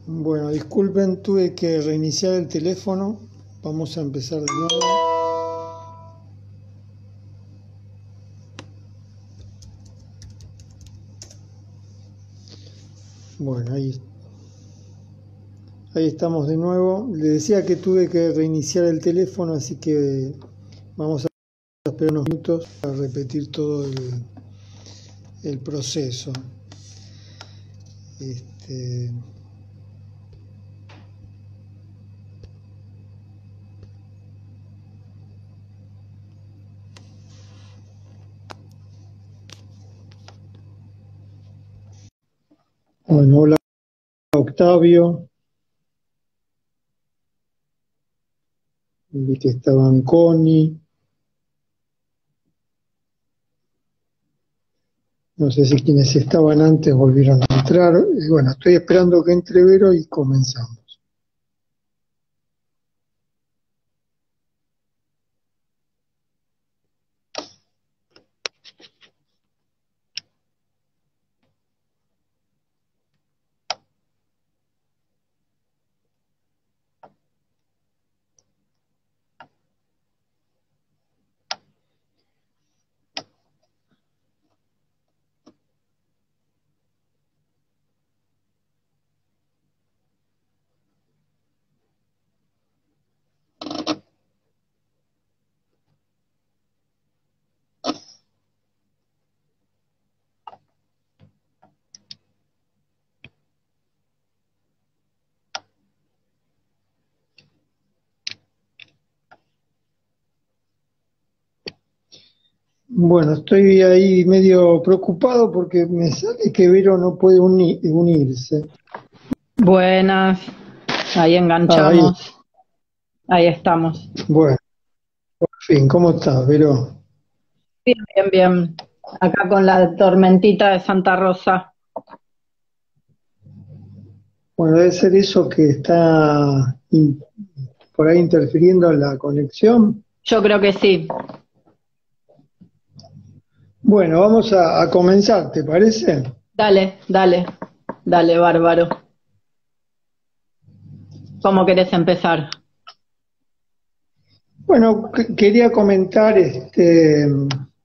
Bueno, disculpen, tuve que reiniciar el teléfono. Vamos a empezar de nuevo. Bueno, ahí estamos de nuevo. Le decía que tuve que reiniciar el teléfono, así que vamos a esperar unos minutos para repetir todo el proceso. Bueno, hola Octavio, vi que estaban Connie, no sé si quienes estaban antes volvieron a entrar. Bueno, estoy esperando que entre Vero y comenzamos. Bueno, estoy ahí medio preocupado porque me sale que Vero no puede unirse. Buenas, ahí Ahí, enganchamos, ahí estamos. bueno, por fin, ¿cómo estás, Vero? Bien, bien, bien. Acá con la tormentita de Santa Rosa. Bueno, debe ser eso que está por ahí interfiriendo en la conexión. Yo creo que sí. Bueno, vamos a comenzar, ¿te parece? Dale, dale, dale, bárbaro. ¿Cómo querés empezar? Bueno, quería comentar,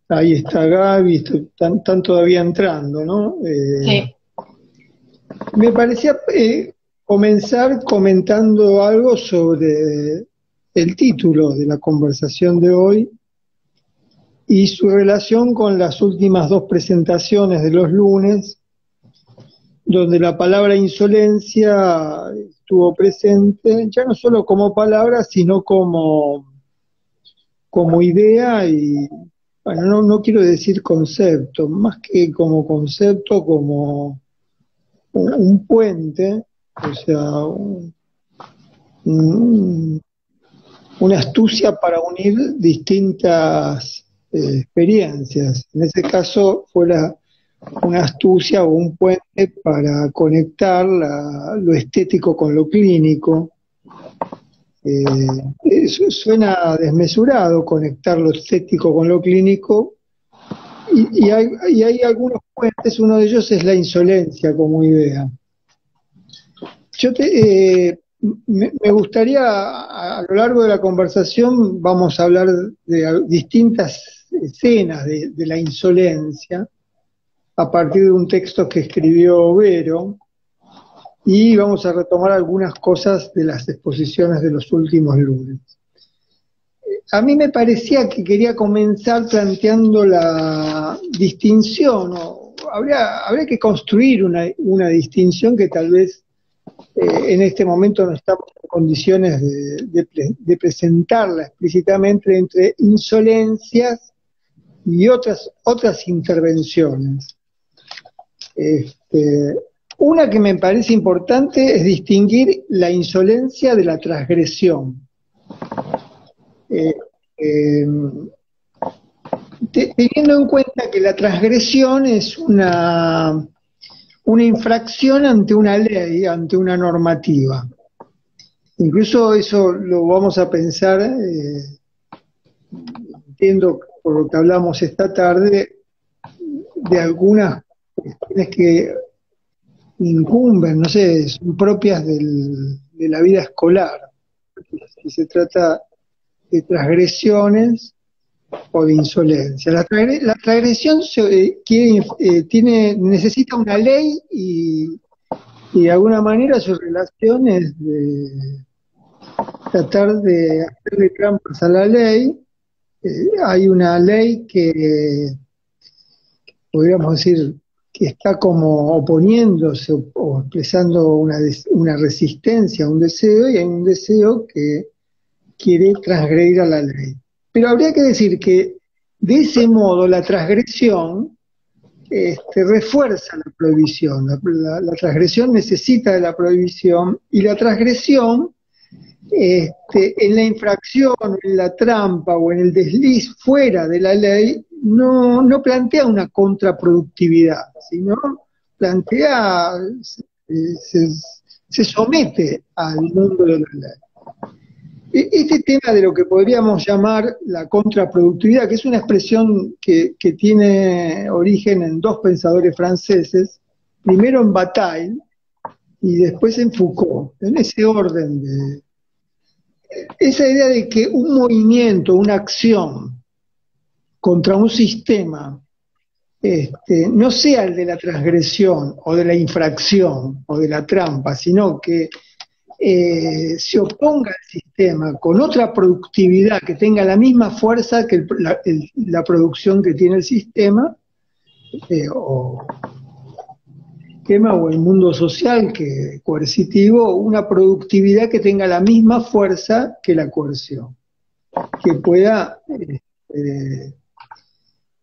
ahí está Gaby, están todavía entrando, ¿no? Sí. Me parecía comenzar comentando algo sobre el título de la conversación de hoy y su relación con las últimas dos presentaciones de los lunes, donde la palabra insolencia estuvo presente, ya no solo como palabra, sino como idea y, bueno, no quiero decir concepto, más que como concepto, como un puente, o sea, un- una astucia para unir distintas experiencias. En ese caso fue una astucia o un puente para conectar lo estético con lo clínico. Eso suena desmesurado, conectar lo estético con lo clínico, y hay algunos puentes, uno de ellos es la insolencia como idea. Yo me gustaría, a lo largo de la conversación, vamos a hablar de distintas escenas de la insolencia, a partir de un texto que escribió Vero, y vamos a retomar algunas cosas de las exposiciones de los últimos lunes. A mí me parecía que quería comenzar planteando la distinción, o habría que construir una distinción que tal vez en este momento no estamos en condiciones de presentarla explícitamente, entre insolencias y otras intervenciones. Este, una que me parece importante es distinguir la insolencia de la transgresión. Eh, eh, Teniendo en cuenta que la transgresión es una infracción ante una ley, ante una normativa. Incluso eso lo vamos a pensar, entiendo por lo que hablamos esta tarde, de algunas cuestiones que incumben, no sé, son propias de la vida escolar. Si se trata de transgresiones o de insolencia. La transgresión necesita una ley y de alguna manera su relación es de tratar de hacerle trampas a la ley. Hay una ley que podríamos decir que está como oponiéndose o expresando una resistencia a un deseo, y hay un deseo que quiere transgredir a la ley. Pero habría que decir que de ese modo la transgresión refuerza la prohibición. La transgresión necesita de la prohibición, y la transgresión en la infracción, en la trampa o en el desliz fuera de la ley no plantea una contraproductividad, sino plantea, se somete al mundo de la ley. Este tema de lo que podríamos llamar la contraproductividad, que es una expresión que tiene origen en dos pensadores franceses, primero en Bataille y después en Foucault, en ese orden de esa idea de que un movimiento, una acción contra un sistema no sea el de la transgresión o de la infracción o de la trampa, sino que se oponga al sistema con otra productividad que tenga la misma fuerza que la producción que tiene el sistema, o el mundo social que coercitivo, una productividad que tenga la misma fuerza que la coerción, que pueda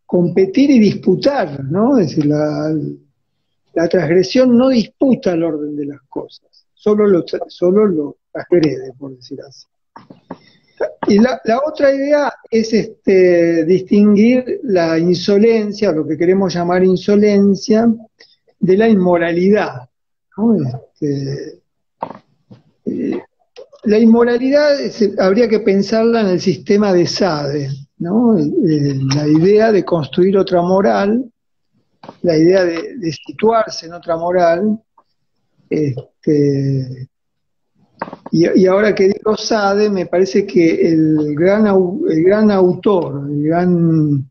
competir y disputar, ¿no? Es decir, la transgresión no disputa el orden de las cosas, solo lo transgrede, por decir así. Y la otra idea es distinguir la insolencia, lo que queremos llamar insolencia, de la inmoralidad, ¿no? La inmoralidad habría que pensarla en el sistema de Sade, ¿no? La idea de construir otra moral, la idea de situarse en otra moral, y ahora que digo Sade, me parece que el gran autor, el gran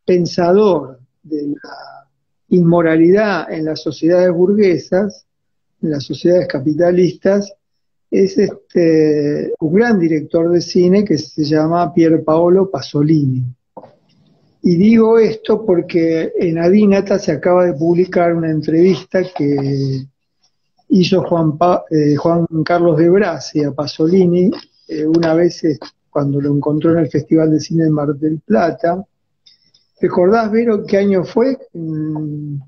pensador de la inmoralidad en las sociedades burguesas, en las sociedades capitalistas, es un gran director de cine que se llama Pier Paolo Pasolini. Y digo esto porque en Adínata se acaba de publicar una entrevista que hizo Juan Carlos de Brasi a Pasolini una vez cuando lo encontró en el Festival de Cine de Mar del Plata. ¿Recordás, Vero, qué año fue? En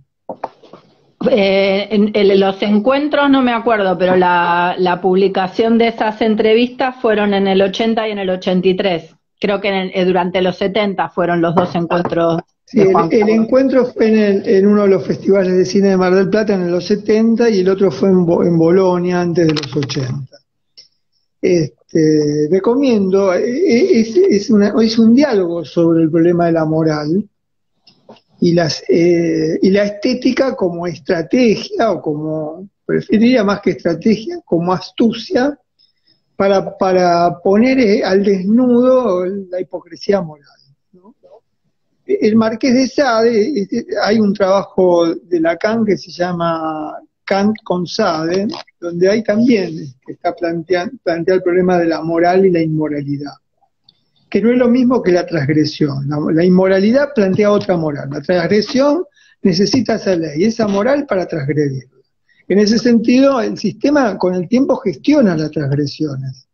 los encuentros no me acuerdo, pero la publicación de esas entrevistas fueron en el 80 y en el 83. Creo que durante los 70 fueron los dos encuentros. Sí, el encuentro fue en uno de los festivales de cine de Mar del Plata en los 70 y el otro fue en Bolonia antes de los 80. Recomiendo, es un diálogo sobre el problema de la moral y la estética como estrategia, o como, preferiría más que estrategia, como astucia para poner al desnudo la hipocresía moral, ¿no? El Marqués de Sade, hay un trabajo de Lacan que se llama Kant con Sade, donde hay también está plantea el problema de la moral y la inmoralidad, que no es lo mismo que la transgresión. La inmoralidad plantea otra moral, la transgresión necesita esa ley, esa moral para transgredirla. En ese sentido, el sistema con el tiempo gestiona las transgresiones,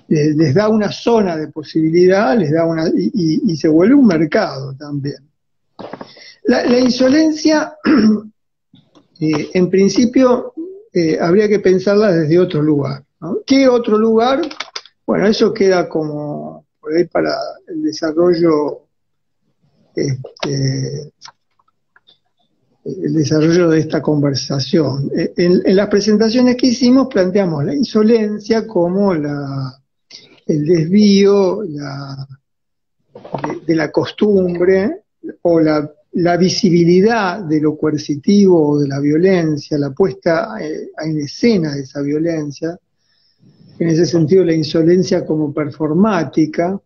les da una zona de posibilidad, y se vuelve un mercado también. La insolencia, en principio, habría que pensarla desde otro lugar, ¿no? ¿Qué otro lugar? Bueno, eso queda como por ahí para el desarrollo de esta conversación. En las presentaciones que hicimos planteamos la insolencia como el desvío de la costumbre o la la visibilidad de lo coercitivo o de la violencia, la puesta en escena de esa violencia, en ese sentido la insolencia como performática,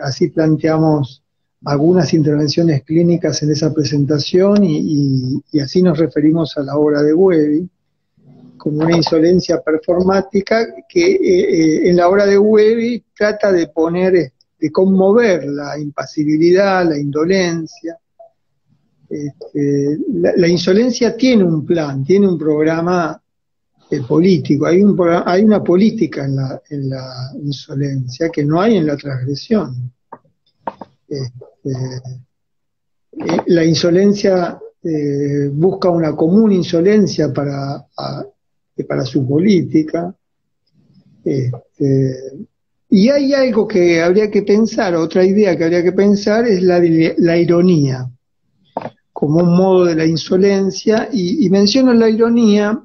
así planteamos algunas intervenciones clínicas en esa presentación y así nos referimos a la obra de Webby, como una insolencia performática que en la obra de Webby trata de poner, de conmover la impasibilidad, la indolencia. La insolencia tiene un plan, tiene un programa político, hay una política en la insolencia que no hay en la transgresión. La insolencia busca una común insolencia para su política. Y hay algo que habría que pensar, otra idea que habría que pensar es la ironía, como un modo de la insolencia, y menciono la ironía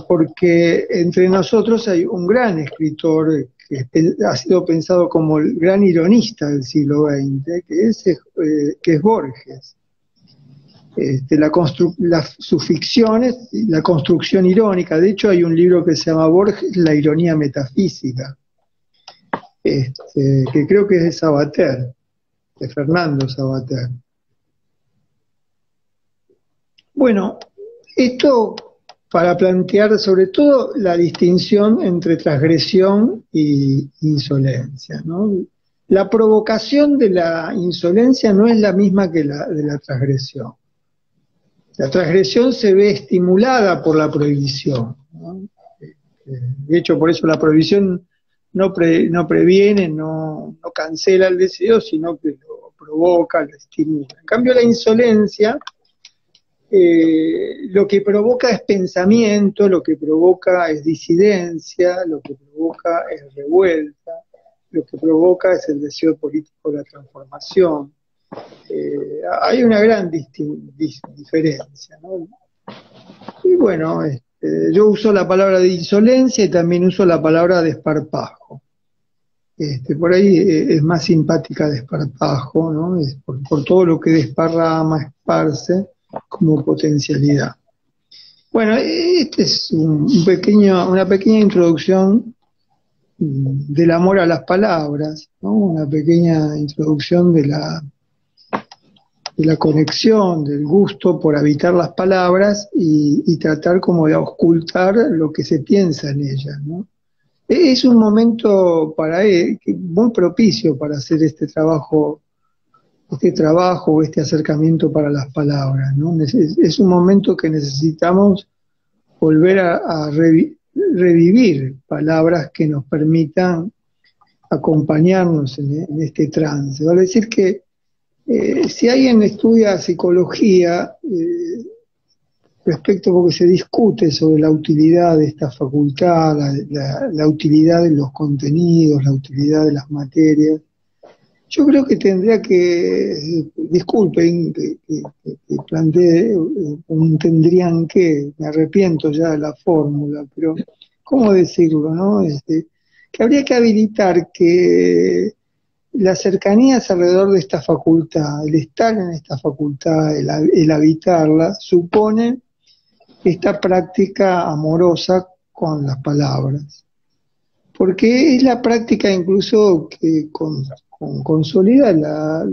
porque entre nosotros hay un gran escritor que ha sido pensado como el gran ironista del siglo XX, que es Borges. Sus ficciones, la construcción irónica, de hecho hay un libro que se llama Borges, La ironía metafísica, que creo que es de Sabater, de Fernando Sabater. Bueno, esto para plantear sobre todo la distinción entre transgresión y insolencia, ¿no? La provocación de la insolencia no es la misma que la de la transgresión. La transgresión se ve estimulada por la prohibición, ¿no? De hecho, por eso la prohibición no previene, no cancela el deseo, sino que lo provoca, lo estimula. En cambio, la insolencia lo que provoca es pensamiento, lo que provoca es disidencia, lo que provoca es revuelta, lo que provoca es el deseo político de la transformación. Hay una gran diferencia, ¿no? Y bueno, yo uso la palabra de insolencia y también uso la palabra desparpajo. Por ahí es más simpática desparpajo, ¿no? Es por todo lo que desparrama, esparce, como potencialidad. Bueno, este es una pequeña introducción del amor a las palabras, ¿no? Una pequeña introducción de la conexión, del gusto por habitar las palabras y tratar como de auscultar lo que se piensa en ellas, ¿no? Es un momento muy propicio para hacer este trabajo, este acercamiento para las palabras, ¿no? Es un momento que necesitamos volver a revivir palabras que nos permitan acompañarnos en este trance. Vale decir que si alguien estudia psicología, porque se discute sobre la utilidad de esta facultad, la utilidad de los contenidos, la utilidad de las materias, yo creo que tendría que, disculpen que plantee un tendrían que, me arrepiento ya de la fórmula, pero ¿cómo decirlo, no? Que habría que habilitar que las cercanías alrededor de esta facultad, el estar en esta facultad, el habitarla, supone esta práctica amorosa con las palabras. Porque es la práctica incluso que consolida la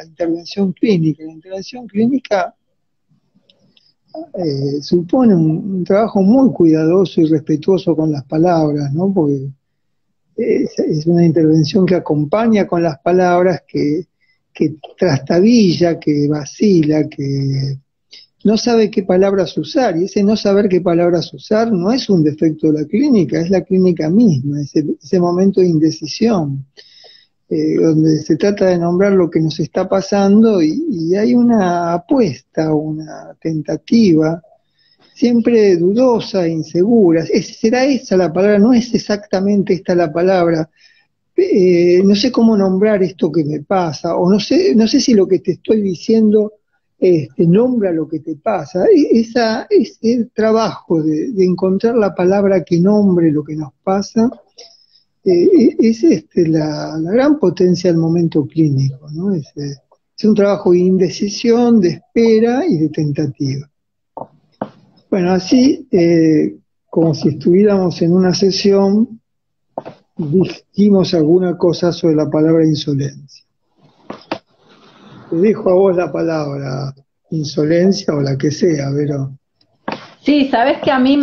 intervención clínica. La intervención clínica supone un trabajo muy cuidadoso y respetuoso con las palabras, ¿no? Porque es una intervención que acompaña con las palabras, que trastabilla, que vacila, que no sabe qué palabras usar, y ese no saber qué palabras usar no es un defecto de la clínica, es la clínica misma, ese momento de indecisión, donde se trata de nombrar lo que nos está pasando y hay una apuesta, una tentativa, siempre dudosa, insegura. ¿Será esa la palabra? No es exactamente esta la palabra. No sé cómo nombrar esto que me pasa, o no sé si lo que te estoy diciendo nombra lo que te pasa. Ese trabajo de encontrar la palabra que nombre lo que nos pasa es la gran potencia del momento clínico, ¿no? Es un trabajo de indecisión, de espera y de tentativa. Bueno, así, como si estuviéramos en una sesión, dijimos alguna cosa sobre la palabra insolencia. Te dejo a vos la palabra insolencia o la que sea, pero... Sí, sabes que a mí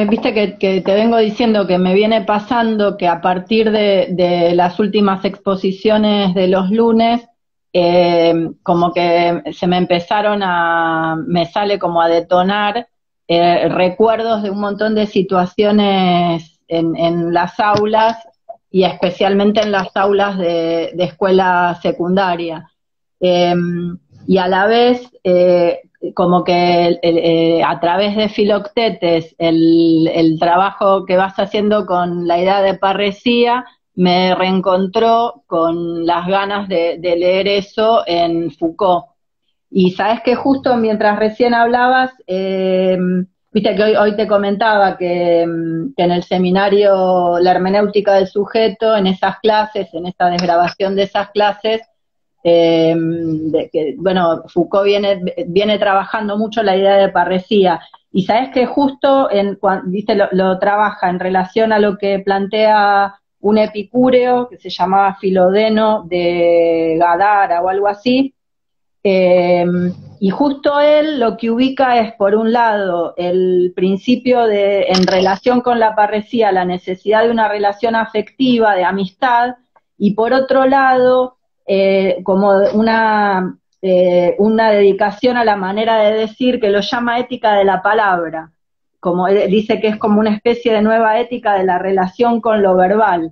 viste que te vengo diciendo que me viene pasando que a partir de las últimas exposiciones de los lunes, como que se me me sale como a detonar recuerdos de un montón de situaciones en las aulas y especialmente en las aulas de escuela secundaria. Y a la vez, como que a través de Filoctetes, el trabajo que vas haciendo con la idea de parresía, me reencontró con las ganas de leer eso en Foucault. Y sabes que justo mientras recién hablabas, viste que hoy te comentaba que en el seminario La hermenéutica del sujeto, en esas clases, en esta desgrabación de esas clases, bueno, Foucault viene trabajando mucho la idea de parresía, y sabes que justo ¿viste? Lo trabaja en relación a lo que plantea un epicúreo que se llamaba Filodeno de Gadara o algo así, y justo él lo que ubica es, por un lado, el principio en relación con la parresía, la necesidad de una relación afectiva, de amistad, y por otro lado, como una dedicación a la manera de decir, que lo llama ética de la palabra, como dice que es como una especie de nueva ética de la relación con lo verbal,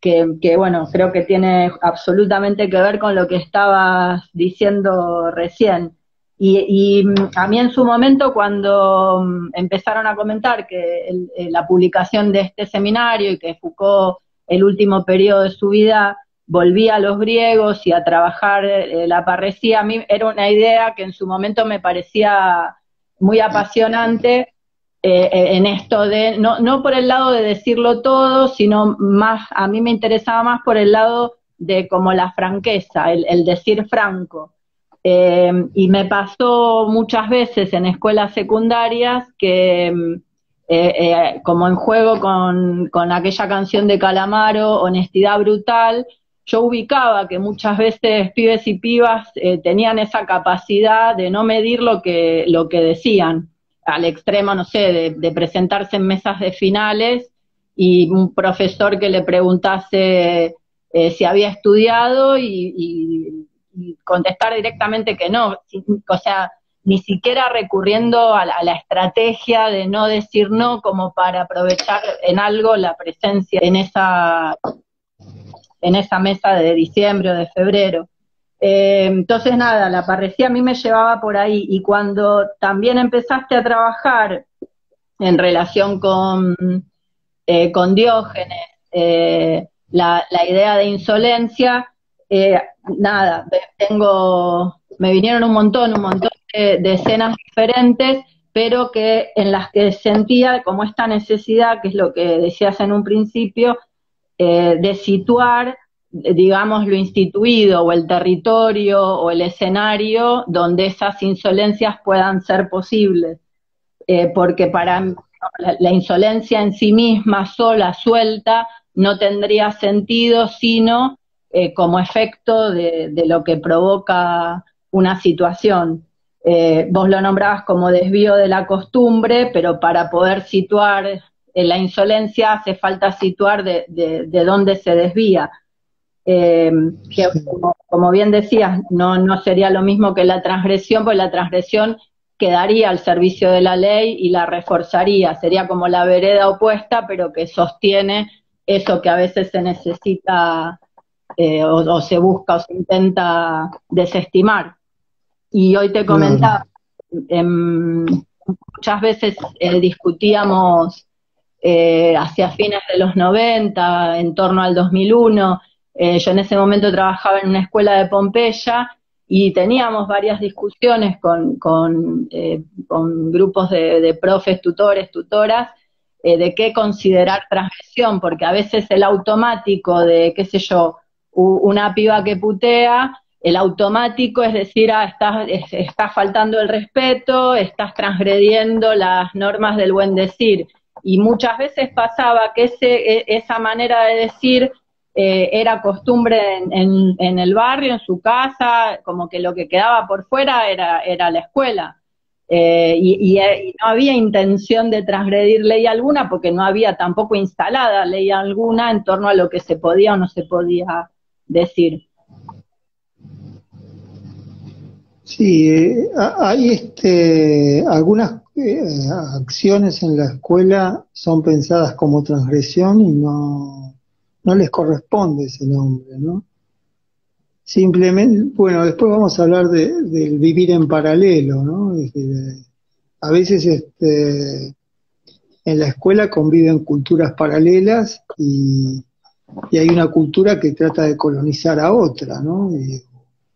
que bueno, creo que tiene absolutamente que ver con lo que estabas diciendo recién. Y a mí en su momento, cuando empezaron a comentar que la publicación de este seminario y que Foucault, el último periodo de su vida, volvía a los griegos y a trabajar la parresía, a mí era una idea que en su momento me parecía muy apasionante, en esto de, no por el lado de decirlo todo, sino más, a mí me interesaba más por el lado de como la franqueza, el decir franco. Y me pasó muchas veces en escuelas secundarias que, como en juego con aquella canción de Calamaro, Honestidad Brutal, yo ubicaba que muchas veces pibes y pibas tenían esa capacidad de no medir lo que decían, al extremo, no sé, de presentarse en mesas de finales y un profesor que le preguntase si había estudiado y contestar directamente que no, o sea, ni siquiera recurriendo a la estrategia de no decir no como para aprovechar en algo la presencia en esa mesa de diciembre o de febrero. Entonces nada, la parresía a mí me llevaba por ahí, y cuando también empezaste a trabajar en relación con Diógenes, la idea de insolencia, nada, me vinieron un montón de escenas diferentes, pero que en las que sentía como esta necesidad, que es lo que decías en un principio, de situar, digamos, lo instituido o el territorio o el escenario donde esas insolencias puedan ser posibles, porque para la insolencia en sí misma, sola, suelta, no tendría sentido sino como efecto de lo que provoca una situación. Vos lo nombrabas como desvío de la costumbre, pero para poder situar la insolencia hace falta situar de dónde se desvía. Que como bien decías, no sería lo mismo que la transgresión, porque la transgresión quedaría al servicio de la ley y la reforzaría, sería como la vereda opuesta, pero que sostiene eso que a veces se necesita o se busca o se intenta desestimar. Y hoy te comentaba, muchas veces discutíamos hacia fines de los 90, en torno al 2001, yo en ese momento trabajaba en una escuela de Pompeya y teníamos varias discusiones con grupos de profes, tutores, tutoras, de qué considerar transgresión, porque a veces el automático de, qué sé yo, una piba que putea, el automático es decir, estás faltando el respeto, estás transgrediendo las normas del buen decir. Y muchas veces pasaba que esa manera de decir era costumbre en el barrio, en su casa, como que lo que quedaba por fuera era la escuela. Y no había intención de transgredir ley alguna, porque no había tampoco instalada ley alguna en torno a lo que se podía o no se podía decir. Sí, hay algunas acciones en la escuela son pensadas como transgresión y no les corresponde ese nombre, ¿no? Simplemente, bueno, después vamos a hablar del vivir en paralelo, ¿no? A veces en la escuela conviven culturas paralelas y hay una cultura que trata de colonizar a otra, ¿no?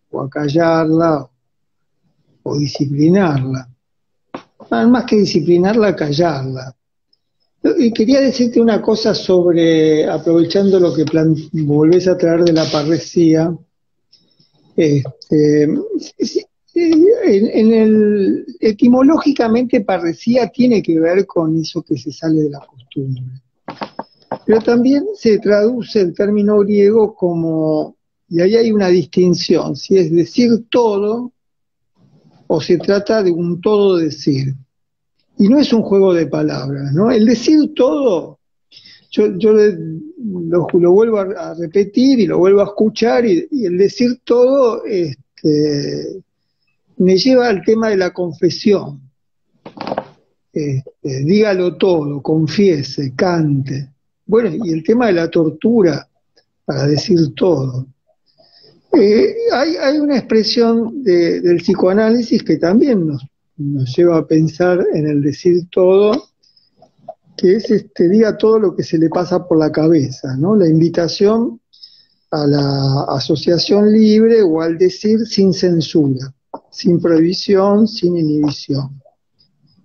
O acallarla o disciplinarla. Más que disciplinarla, callarla. Y quería decirte una cosa aprovechando lo que volvés a traer de la parresía. Etimológicamente parresía tiene que ver con eso que se sale de la costumbre. Pero también se traduce el término griego como, y ahí hay una distinción, si es decir todo o se trata de un todo decir. Y no es un juego de palabras, ¿no? El decir todo, yo lo vuelvo a repetir y lo vuelvo a escuchar, y el decir todo me lleva al tema de la confesión. Dígalo todo, confiese, cante. Bueno, y el tema de la tortura para decir todo. Hay una expresión del psicoanálisis que también nos lleva a pensar en el decir todo, que es diga todo lo que se le pasa por la cabeza, ¿no? La invitación a la asociación libre o al decir sin censura, sin prohibición, sin inhibición.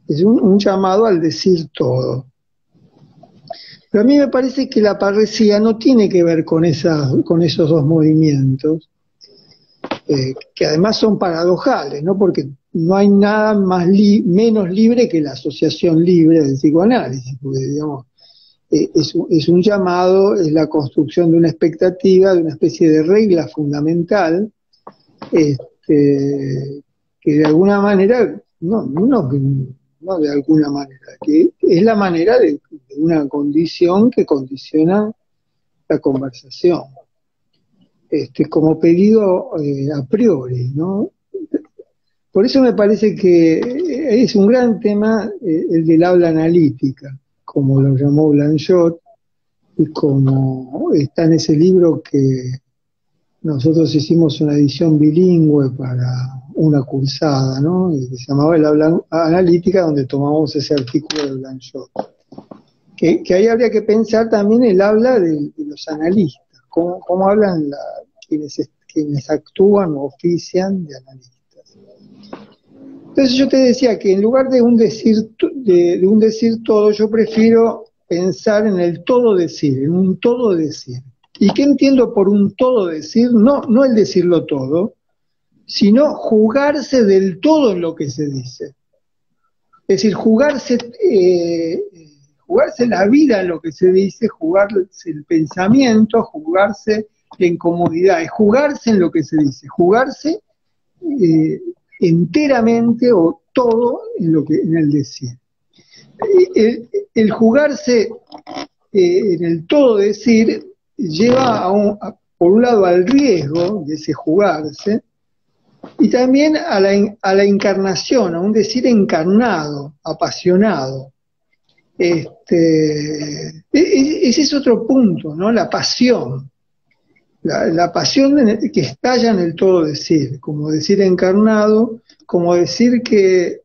Es un llamado al decir todo. Pero a mí me parece que la parresía no tiene que ver con esos dos movimientos, que además son paradojales, ¿no? Porque no hay nada menos libre que la asociación libre del psicoanálisis, porque digamos, es un llamado, es la construcción de una expectativa, de una especie de regla fundamental, que de alguna manera, no de alguna manera, que es la manera de una condición que condiciona la conversación. Como pedido a priori, ¿no? Por eso me parece que es un gran tema el del habla analítica, como lo llamó Blanchot, y como está en ese libro que nosotros hicimos una edición bilingüe para una cursada, ¿no? Y que se llamaba el habla analítica, donde tomamos ese artículo de Blanchot. Que ahí habría que pensar también el habla de los analistas, cómo hablan quienes actúan o ofician de analistas. Entonces yo te decía que en lugar de un decir todo, yo prefiero pensar en el todo decir, en un todo decir. ¿Y qué entiendo por un todo decir? No el decirlo todo, sino jugarse del todo en lo que se dice. Es decir, jugarse la vida en lo que se dice, jugarse el pensamiento, jugarse la incomodidad, es jugarse en lo que se dice, jugarse enteramente o todo en el decir. El jugarse en el todo decir lleva por un lado al riesgo de ese jugarse, y también a la encarnación, a un decir encarnado, apasionado. Ese es otro punto, ¿no? La pasión. La pasión que estalla en el todo decir, como decir encarnado, como decir que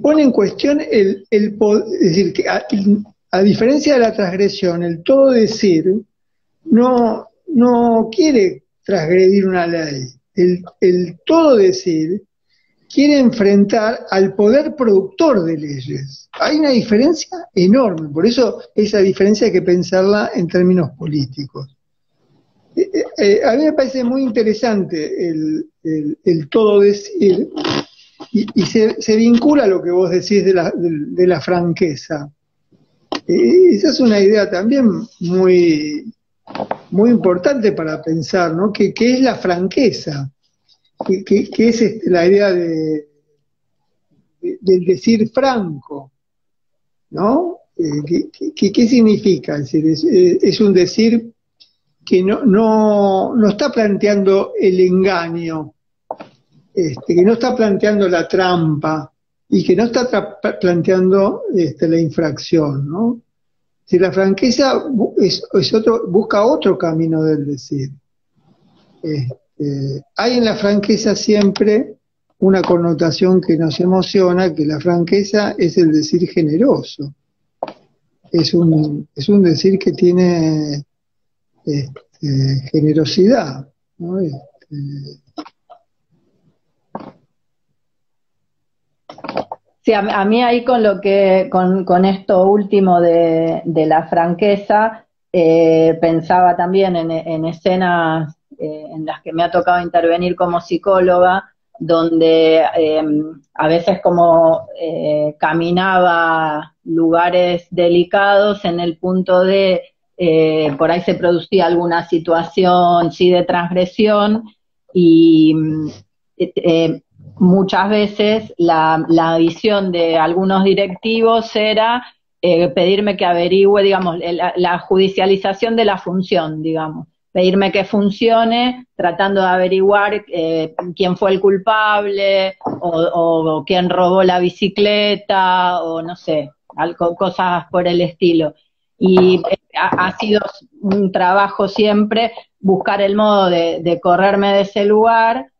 pone en cuestión el poder, es decir, que a diferencia de la transgresión, el todo decir no quiere transgredir una ley. El todo decir quiere enfrentar al poder productor de leyes. Hay una diferencia enorme, por eso esa diferencia hay que pensarla en términos políticos. A mí me parece muy interesante el todo decir, y se vincula a lo que vos decís de la franqueza. Esa es una idea también muy, muy importante para pensar, ¿no? ¿Qué es la franqueza? ¿Qué es la idea del decir franco? ¿No? ¿Qué significa? Es decir, es un decir que no está planteando el engaño, que no está planteando la trampa y que no está planteando la infracción, ¿no? Si la franqueza busca otro camino del decir. Hay en la franqueza siempre una connotación que nos emociona, que la franqueza es el decir generoso. Es un decir que tiene generosidad, ¿no? Sí, a mí ahí con esto último de la franqueza, pensaba también en escenas en las que me ha tocado intervenir como psicóloga, donde a veces como caminaba lugares delicados en el punto de por ahí se producía alguna situación, sí, de transgresión, y muchas veces la visión de algunos directivos era pedirme que averigüe, digamos, la judicialización de la función, digamos, pedirme que funcione tratando de averiguar quién fue el culpable o quién robó la bicicleta o no sé, cosas por el estilo. Y ha sido un trabajo siempre buscar el modo de correrme de ese lugar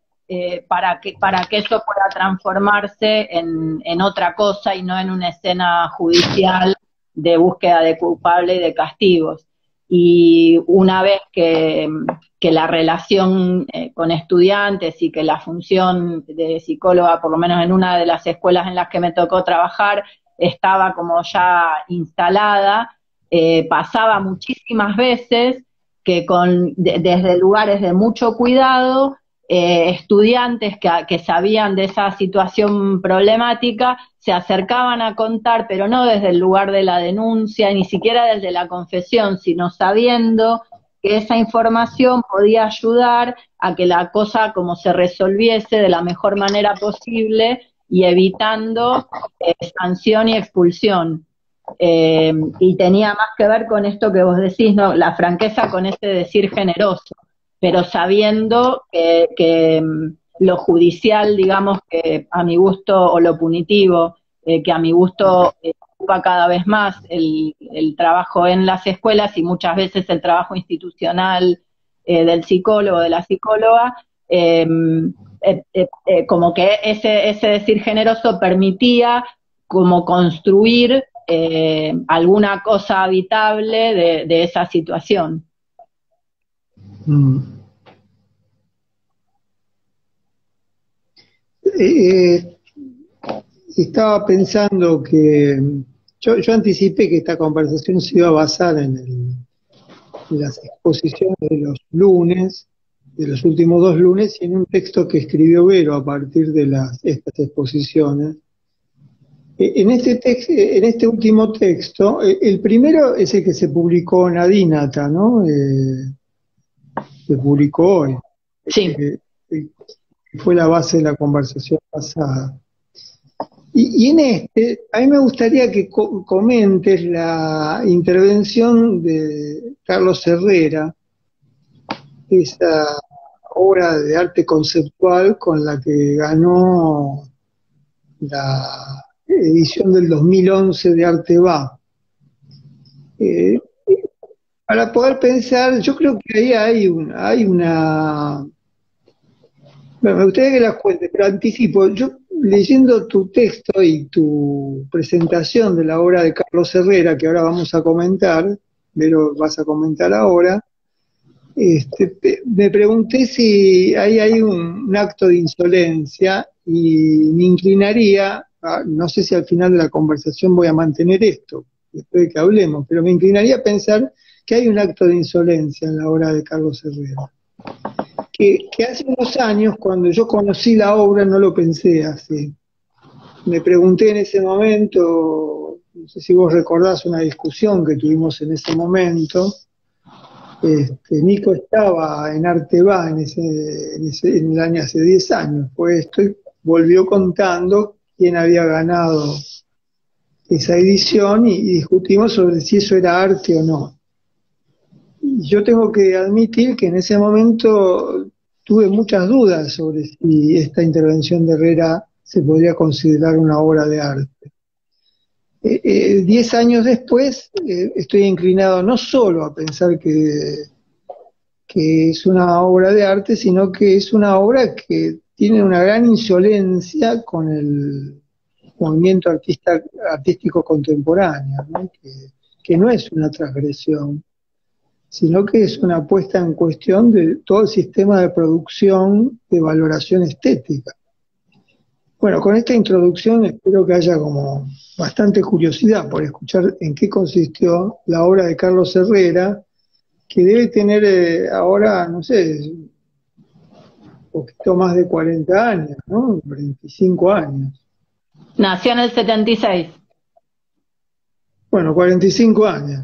para que eso pueda transformarse en otra cosa y no en una escena judicial de búsqueda de culpable y de castigos. Y una vez que la relación con estudiantes y que la función de psicóloga, por lo menos en una de las escuelas en las que me tocó trabajar, estaba como ya instalada, pasaba muchísimas veces que desde lugares de mucho cuidado, estudiantes que sabían de esa situación problemática se acercaban a contar, pero no desde el lugar de la denuncia, ni siquiera desde la confesión, sino sabiendo que esa información podía ayudar a que la cosa como se resolviese de la mejor manera posible y evitando sanción y expulsión. Y tenía más que ver con esto que vos decís, ¿no? La franqueza con ese decir generoso, pero sabiendo que lo judicial, digamos, que a mi gusto, o lo punitivo, que a mi gusto ocupa cada vez más el trabajo en las escuelas y muchas veces el trabajo institucional del psicólogo, de la psicóloga, como que ese decir generoso permitía como construir alguna cosa habitable de esa situación. Estaba pensando que yo anticipé que esta conversación se iba a basar en las exposiciones de los lunes, de los últimos 2 lunes, y en un texto que escribió Vero a partir de estas exposiciones. En este último texto, el primero es el que se publicó en Adínata, ¿no? Se publicó hoy. Sí. Fue la base de la conversación pasada. Y en a mí me gustaría que comentes la intervención de Carlos Herrera, esa obra de arte conceptual con la que ganó la edición del 2011 de Arteba. Para poder pensar, yo creo que ahí hay una... Bueno, me gustaría que las cuentes, pero anticipo, yo leyendo tu texto y tu presentación de la obra de Carlos Herrera, que ahora vamos a comentar, pero vas a comentar ahora, me pregunté si ahí hay un acto de insolencia y me inclinaría, no sé si al final de la conversación voy a mantener esto, después de que hablemos, pero me inclinaría a pensar que hay un acto de insolencia en la obra de Carlos Herrera. Que hace unos años, cuando yo conocí la obra, no lo pensé así. Me pregunté en ese momento, no sé si vos recordás una discusión que tuvimos en ese momento. Nico estaba en Arteba en el año hace 10 años, fue esto, y volvió contando quién había ganado esa edición y discutimos sobre si eso era arte o no. Yo tengo que admitir que en ese momento tuve muchas dudas sobre si esta intervención de Herrera se podría considerar una obra de arte. 10 años después estoy inclinado no solo a pensar que es una obra de arte, sino que es una obra que tiene una gran insolencia con el movimiento artístico contemporáneo, ¿no? Que no es una transgresión, sino que es una puesta en cuestión de todo el sistema de producción de valoración estética. Bueno, con esta introducción espero que haya como bastante curiosidad por escuchar en qué consistió la obra de Carlos Herrera, que debe tener ahora, no sé, un poquito más de 40 años, ¿no? 45 años. Nació en el 76. Bueno, 45 años.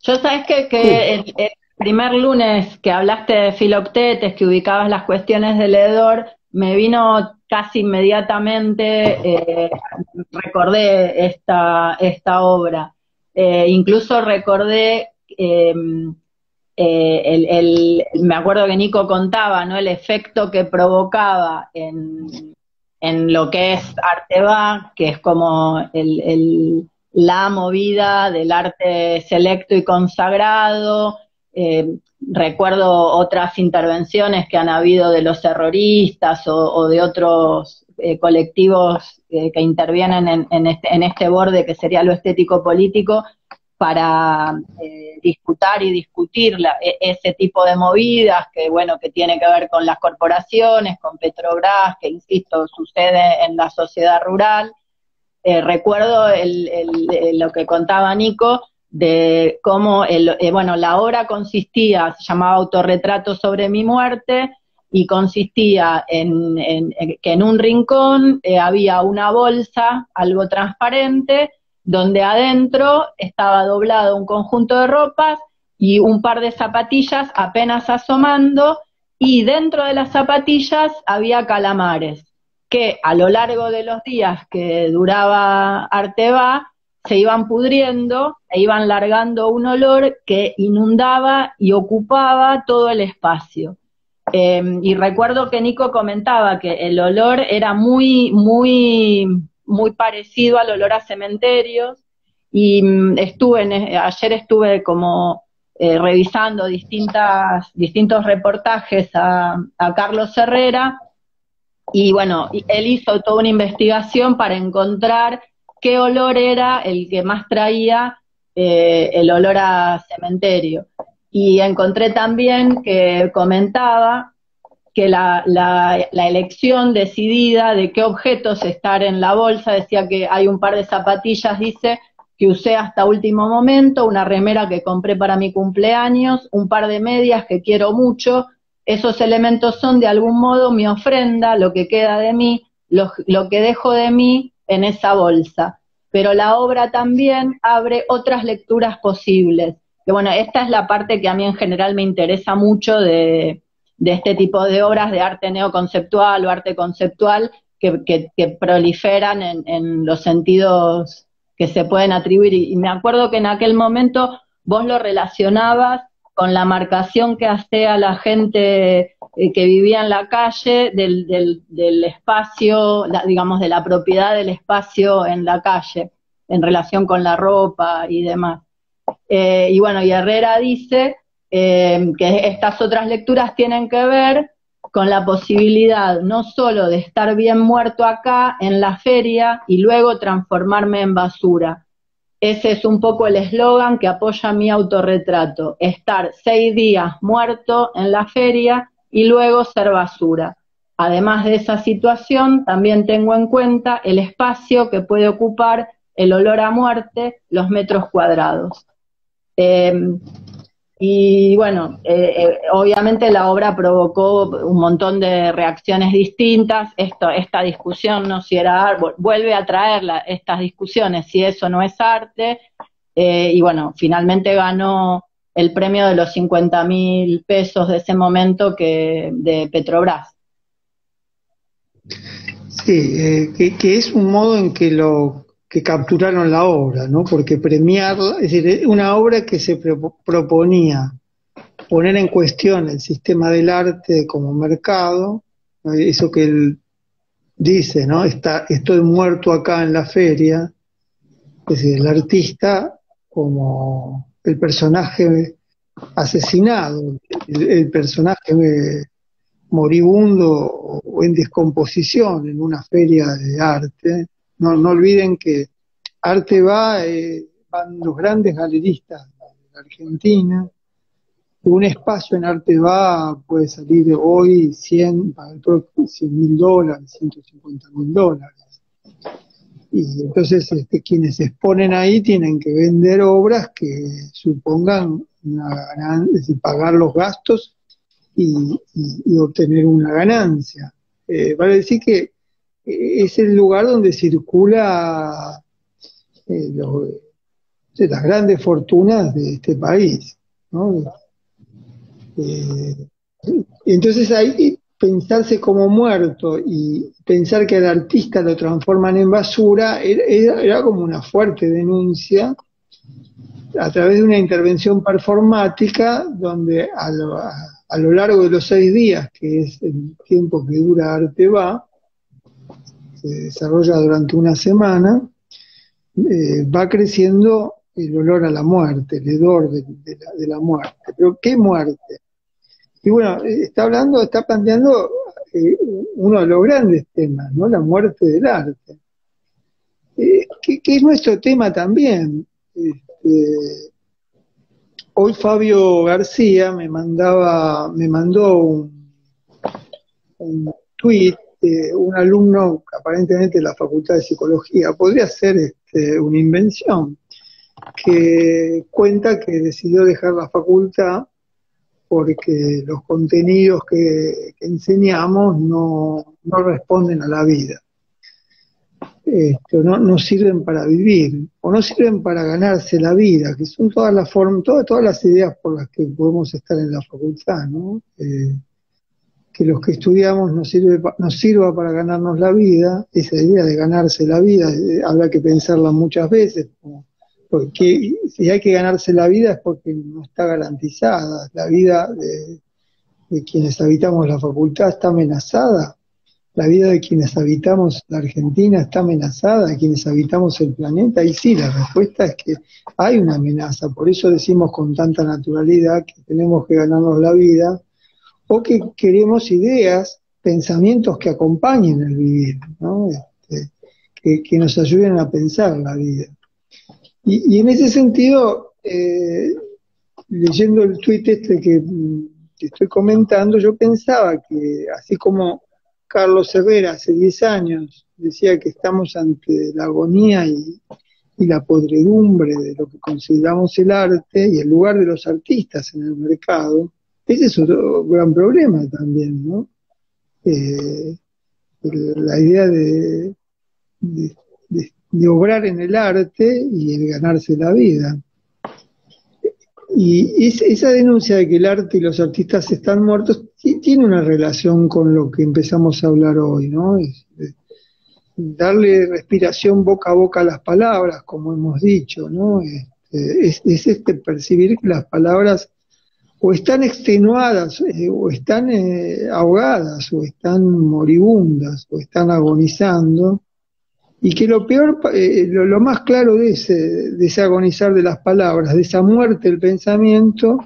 Yo sabes que el primer lunes que hablaste de Filoctetes, que ubicabas las cuestiones de Ledor, me vino casi inmediatamente, recordé esta obra. Incluso recordé, me acuerdo que Nico contaba, ¿no?, el efecto que provocaba en lo que es Arteba, que es como la movida del arte selecto y consagrado. Recuerdo otras intervenciones que han habido de los terroristas o de otros colectivos que intervienen en este borde que sería lo estético-político para disputar y discutir ese tipo de movidas que, bueno, que tiene que ver con las corporaciones, con Petrobras, que, insisto, sucede en la sociedad rural. Recuerdo lo que contaba Nico, de cómo la obra consistía, se llamaba Autorretrato sobre mi muerte, y consistía en que en un rincón había una bolsa, algo transparente, donde adentro estaba doblado un conjunto de ropas y un par de zapatillas apenas asomando, y dentro de las zapatillas había calamares, que a lo largo de los días que duraba Arteba se iban pudriendo e iban largando un olor que inundaba y ocupaba todo el espacio. Y recuerdo que Nico comentaba que el olor era muy, muy, muy parecido al olor a cementerios, y ayer estuve como revisando distintos reportajes a Carlos Herrera, y bueno, él hizo toda una investigación para encontrar qué olor era el que más traía el olor a cementerio. Y encontré también que comentaba que la elección decidida de qué objetos estar en la bolsa, decía que hay un par de zapatillas, dice, que usé hasta último momento, una remera que compré para mi cumpleaños, un par de medias que quiero mucho. Esos elementos son de algún modo mi ofrenda, lo que queda de mí, lo que dejo de mí en esa bolsa. Pero la obra también abre otras lecturas posibles. Que bueno, esta es la parte que a mí en general me interesa mucho de este tipo de obras de arte neoconceptual o arte conceptual que proliferan en los sentidos que se pueden atribuir. Y me acuerdo que en aquel momento vos lo relacionabas con la marcación que hacía la gente que vivía en la calle del espacio, digamos, de la propiedad del espacio en la calle, en relación con la ropa y demás. Y bueno, y Herrera dice que estas otras lecturas tienen que ver con la posibilidad no solo de estar bien muerto acá en la feria y luego transformarme en basura. Ese es un poco el eslogan que apoya mi autorretrato: estar 6 días muerto en la feria y luego ser basura. Además de esa situación, también tengo en cuenta el espacio que puede ocupar el olor a muerte, los metros cuadrados. Y bueno, obviamente la obra provocó un montón de reacciones distintas. Esta discusión, ¿no? Si era vuelve a traer estas discusiones, si eso no es arte, y bueno, finalmente ganó el premio de los 50.000 pesos de ese momento de Petrobras. Sí, que es un modo en que capturaron la obra, ¿no? Porque premiarla, es decir, una obra que se proponía poner en cuestión el sistema del arte como mercado, ¿no? Eso que él dice, ¿no? Estoy muerto acá en la feria, es decir, el artista como el personaje asesinado, el personaje moribundo o en descomposición en una feria de arte. No olviden que Arte van los grandes galeristas de la Argentina. Un espacio en Arte Va puede salir hoy 100 mil dólares, 150.000 dólares. Y entonces quienes se exponen ahí tienen que vender obras que supongan una ganancia, es decir, pagar los gastos y obtener una ganancia. Vale decir que es el lugar donde circula las grandes fortunas de este país, ¿no? Entonces ahí pensarse como muerto y pensar que al artista lo transforman en basura era como una fuerte denuncia a través de una intervención performática donde a lo largo de los 6 días, que es el tiempo que dura Arte Va, se desarrolla durante una semana, va creciendo el olor a la muerte, el hedor de la muerte. Pero ¿qué muerte? Y bueno, está planteando uno de los grandes temas, ¿no? La muerte del arte. Que es nuestro tema también. Hoy Fabio García me mandó un tuit de un alumno aparentemente de la Facultad de Psicología, podría ser una invención, que cuenta que decidió dejar la facultad porque los contenidos que enseñamos no responden a la vida. No sirven para vivir, o no sirven para ganarse la vida, que son todas las formas, todas las ideas por las que podemos estar en la facultad, ¿no? Que los que estudiamos nos sirva para ganarnos la vida. Esa idea de ganarse la vida habrá que pensarla muchas veces, porque si hay que ganarse la vida es porque no está garantizada. La vida de quienes habitamos la facultad está amenazada. La vida de quienes habitamos la Argentina está amenazada, de quienes habitamos el planeta. Y sí, la respuesta es que hay una amenaza. Por eso decimos con tanta naturalidad que tenemos que ganarnos la vida, o que queremos ideas, pensamientos que acompañen el vivir, ¿no? Que nos ayuden a pensar la vida. Y en ese sentido, leyendo el tuit que estoy comentando, yo pensaba que así como Carlos Herrera hace 10 años decía que estamos ante la agonía y la podredumbre de lo que consideramos el arte y el lugar de los artistas en el mercado, ese es otro gran problema también, ¿no? La idea de obrar en el arte y el ganarse la vida. Y esa denuncia de que el arte y los artistas están muertos tiene una relación con lo que empezamos a hablar hoy, ¿no? Darle respiración boca a boca a las palabras, como hemos dicho, ¿no? Es percibir que las palabras o están extenuadas, o están ahogadas, o están moribundas, o están agonizando, y que lo peor, lo más claro de ese agonizar de las palabras, de esa muerte del pensamiento,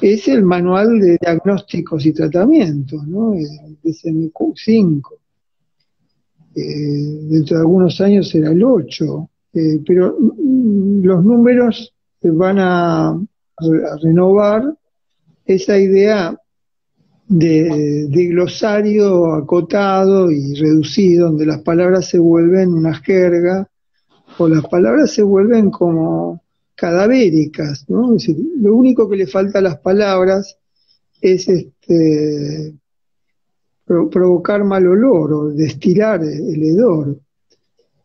es el manual de diagnósticos y tratamientos, ¿no? El DSM-5. Dentro de algunos años será el 8, pero los números van a renovar esa idea de glosario acotado y reducido, donde las palabras se vuelven una jerga, o las palabras se vuelven como cadavéricas, ¿no? Es decir, lo único que le falta a las palabras es provocar mal olor o destilar el hedor,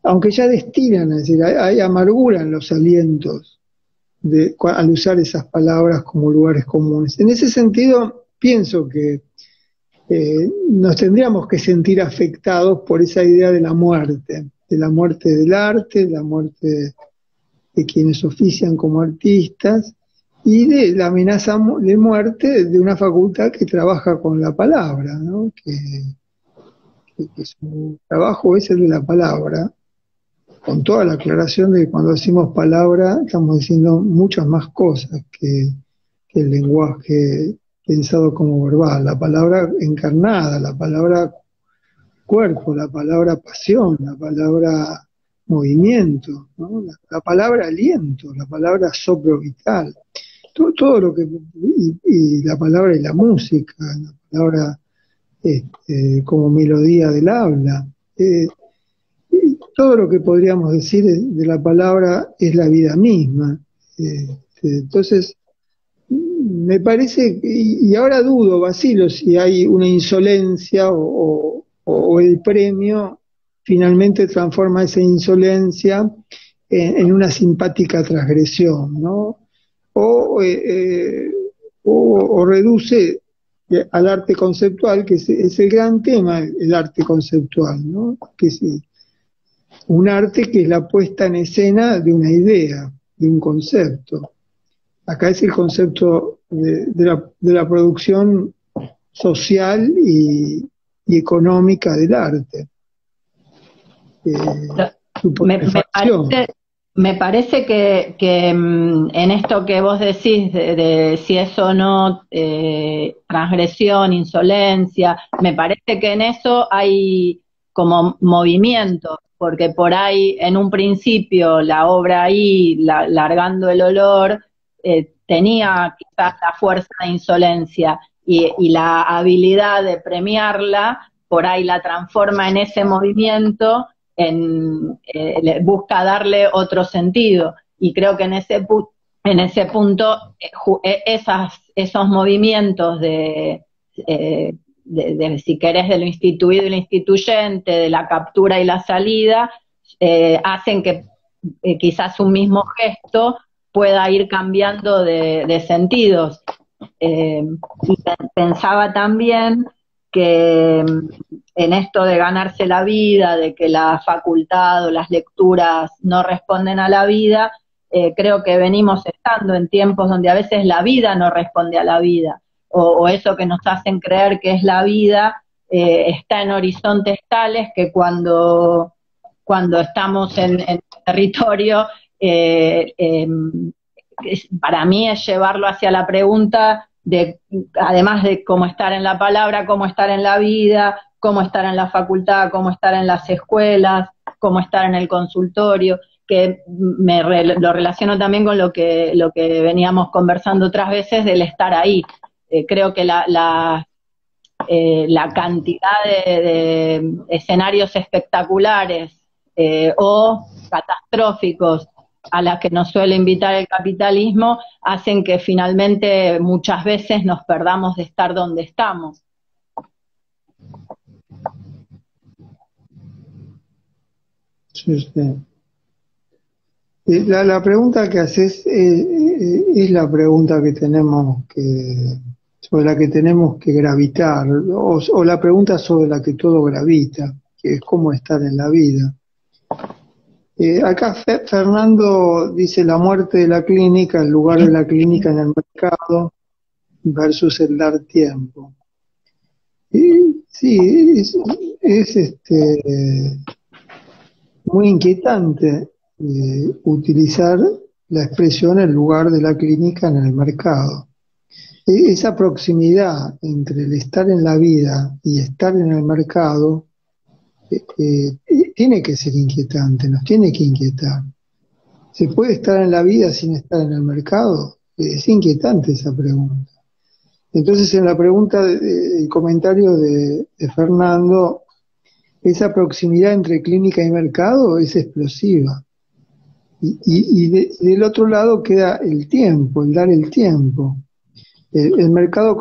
aunque ya destilan, es decir, hay amargura en los alientos al usar esas palabras como lugares comunes. En ese sentido, pienso que nos tendríamos que sentir afectados por esa idea de la muerte del arte, de la muerte de quienes ofician como artistas, y de la amenaza de muerte de una facultad que trabaja con la palabra, ¿no? Que su trabajo es el de la palabra, con toda la aclaración de que cuando decimos palabra estamos diciendo muchas más cosas que el lenguaje pensado como verbal, la palabra encarnada, la palabra cuerpo, la palabra pasión, la palabra movimiento, ¿no? La palabra aliento, la palabra soplo vital, todo lo que, y la palabra y la música, la palabra como melodía del habla, todo lo que podríamos decir de la palabra es la vida misma. Entonces, me parece, y ahora dudo, vacilo, si hay una insolencia o el premio finalmente transforma esa insolencia en una simpática transgresión, ¿no? O reduce al arte conceptual, que es el gran tema, el arte conceptual, ¿no? Que es un arte que es la puesta en escena de una idea, de un concepto. Acá es el concepto de la producción social y económica del arte. Me parece que en esto que vos decís de si es o no transgresión, insolencia, me parece que en eso hay como movimiento, porque por ahí en un principio la obra ahí, largando el olor, tenía quizás la fuerza de insolencia y la habilidad de premiarla, por ahí la transforma en ese movimiento, busca darle otro sentido, y creo que en ese punto esos movimientos de si querés, de lo instituido y lo instituyente, de la captura y la salida, hacen que quizás un mismo gesto pueda ir cambiando de sentidos. Y pensaba también que en esto de ganarse la vida, de que la facultad o las lecturas no responden a la vida, creo que venimos estando en tiempos donde a veces la vida no responde a la vida, o eso que nos hacen creer que es la vida está en horizontes tales que cuando estamos en territorio, para mí es llevarlo hacia la pregunta de, además de cómo estar en la palabra, cómo estar en la vida, cómo estar en la facultad, cómo estar en las escuelas, cómo estar en el consultorio, que lo relaciono también con lo que veníamos conversando otras veces del estar ahí. Creo que la cantidad de escenarios espectaculares o catastróficos a las que nos suele invitar el capitalismo hacen que finalmente muchas veces nos perdamos de estar donde estamos. Sí, sí. La pregunta que haces es la pregunta que tenemos sobre la que tenemos que gravitar, o la pregunta sobre la que todo gravita, que es cómo estar en la vida. Acá Fernando dice la muerte de la clínica, el lugar de la clínica en el mercado versus el dar tiempo. Y sí, es muy inquietante utilizar la expresión el lugar de la clínica en el mercado. Esa proximidad entre el estar en la vida y estar en el mercado tiene que ser inquietante, nos tiene que inquietar. ¿Se puede estar en la vida sin estar en el mercado? Es inquietante esa pregunta. Entonces, en la pregunta, el comentario de Fernando, esa proximidad entre clínica y mercado es explosiva. Del otro lado queda el tiempo, el dar el tiempo. El mercado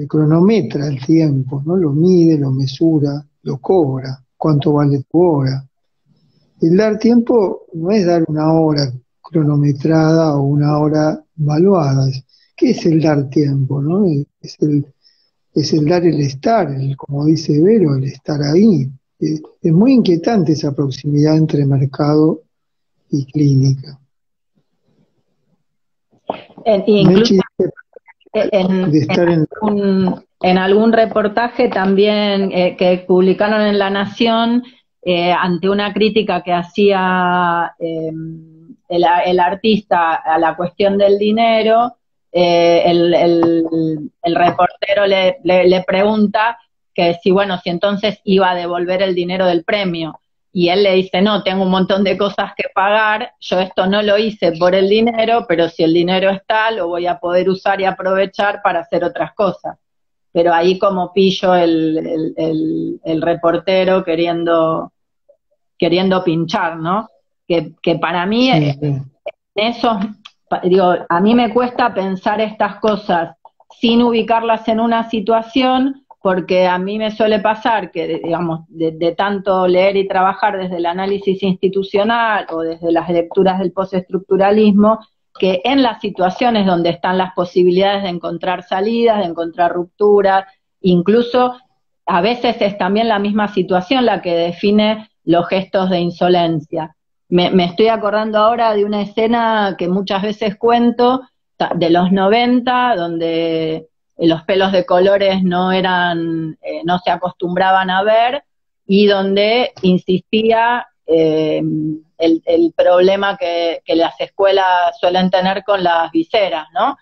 cronometra el tiempo, ¿no? Lo mide, lo mesura, lo cobra, cuánto vale tu hora. El dar tiempo no es dar una hora cronometrada o una hora evaluada. ¿Qué es el dar tiempo, no? Es el dar el estar, como dice Vero, el estar ahí. Es muy inquietante esa proximidad entre mercado y clínica. Incluso Mechi de estar en algún reportaje también que publicaron en La Nación, ante una crítica que hacía el artista a la cuestión del dinero, el reportero le pregunta que si, bueno, si entonces iba a devolver el dinero del premio. Y él le dice, no, tengo un montón de cosas que pagar, yo esto no lo hice por el dinero, pero si el dinero está, lo voy a poder usar y aprovechar para hacer otras cosas. Pero ahí como pillo el reportero queriendo pinchar, ¿no? Que para mí, eso, digo, a mí me cuesta pensar estas cosas sin ubicarlas en una situación, porque a mí me suele pasar que, digamos, de tanto leer y trabajar desde el análisis institucional o desde las lecturas del postestructuralismo, que en las situaciones donde están las posibilidades de encontrar salidas, de encontrar rupturas, incluso a veces es también la misma situación la que define los gestos de insolencia. Me estoy acordando ahora de una escena que muchas veces cuento, de los 90, donde los pelos de colores no se acostumbraban a ver, y donde insistía el problema que las escuelas suelen tener con las viseras, ¿no?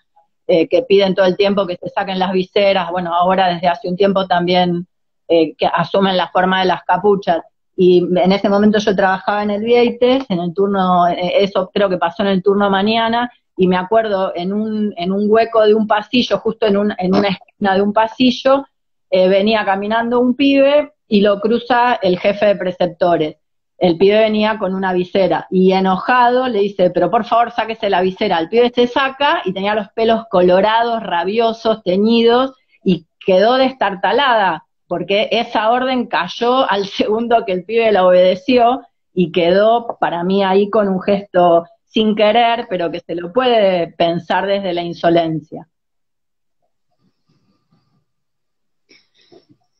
Que piden todo el tiempo que se saquen las viseras, bueno, ahora desde hace un tiempo también que asumen la forma de las capuchas. Y en ese momento yo trabajaba en el Vieites, en el turno, eso creo que pasó en el turno mañana, y me acuerdo en un hueco de un pasillo, justo en una esquina de un pasillo, venía caminando un pibe y lo cruza el jefe de preceptores. El pibe venía con una visera y enojado le dice, pero por favor sáquese la visera. El pibe se saca y tenía los pelos colorados, rabiosos, teñidos, y quedó destartalada, porque esa orden cayó al segundo que el pibe la obedeció, y quedó para mí ahí con un gesto sin querer, pero que se lo puede pensar desde la insolencia.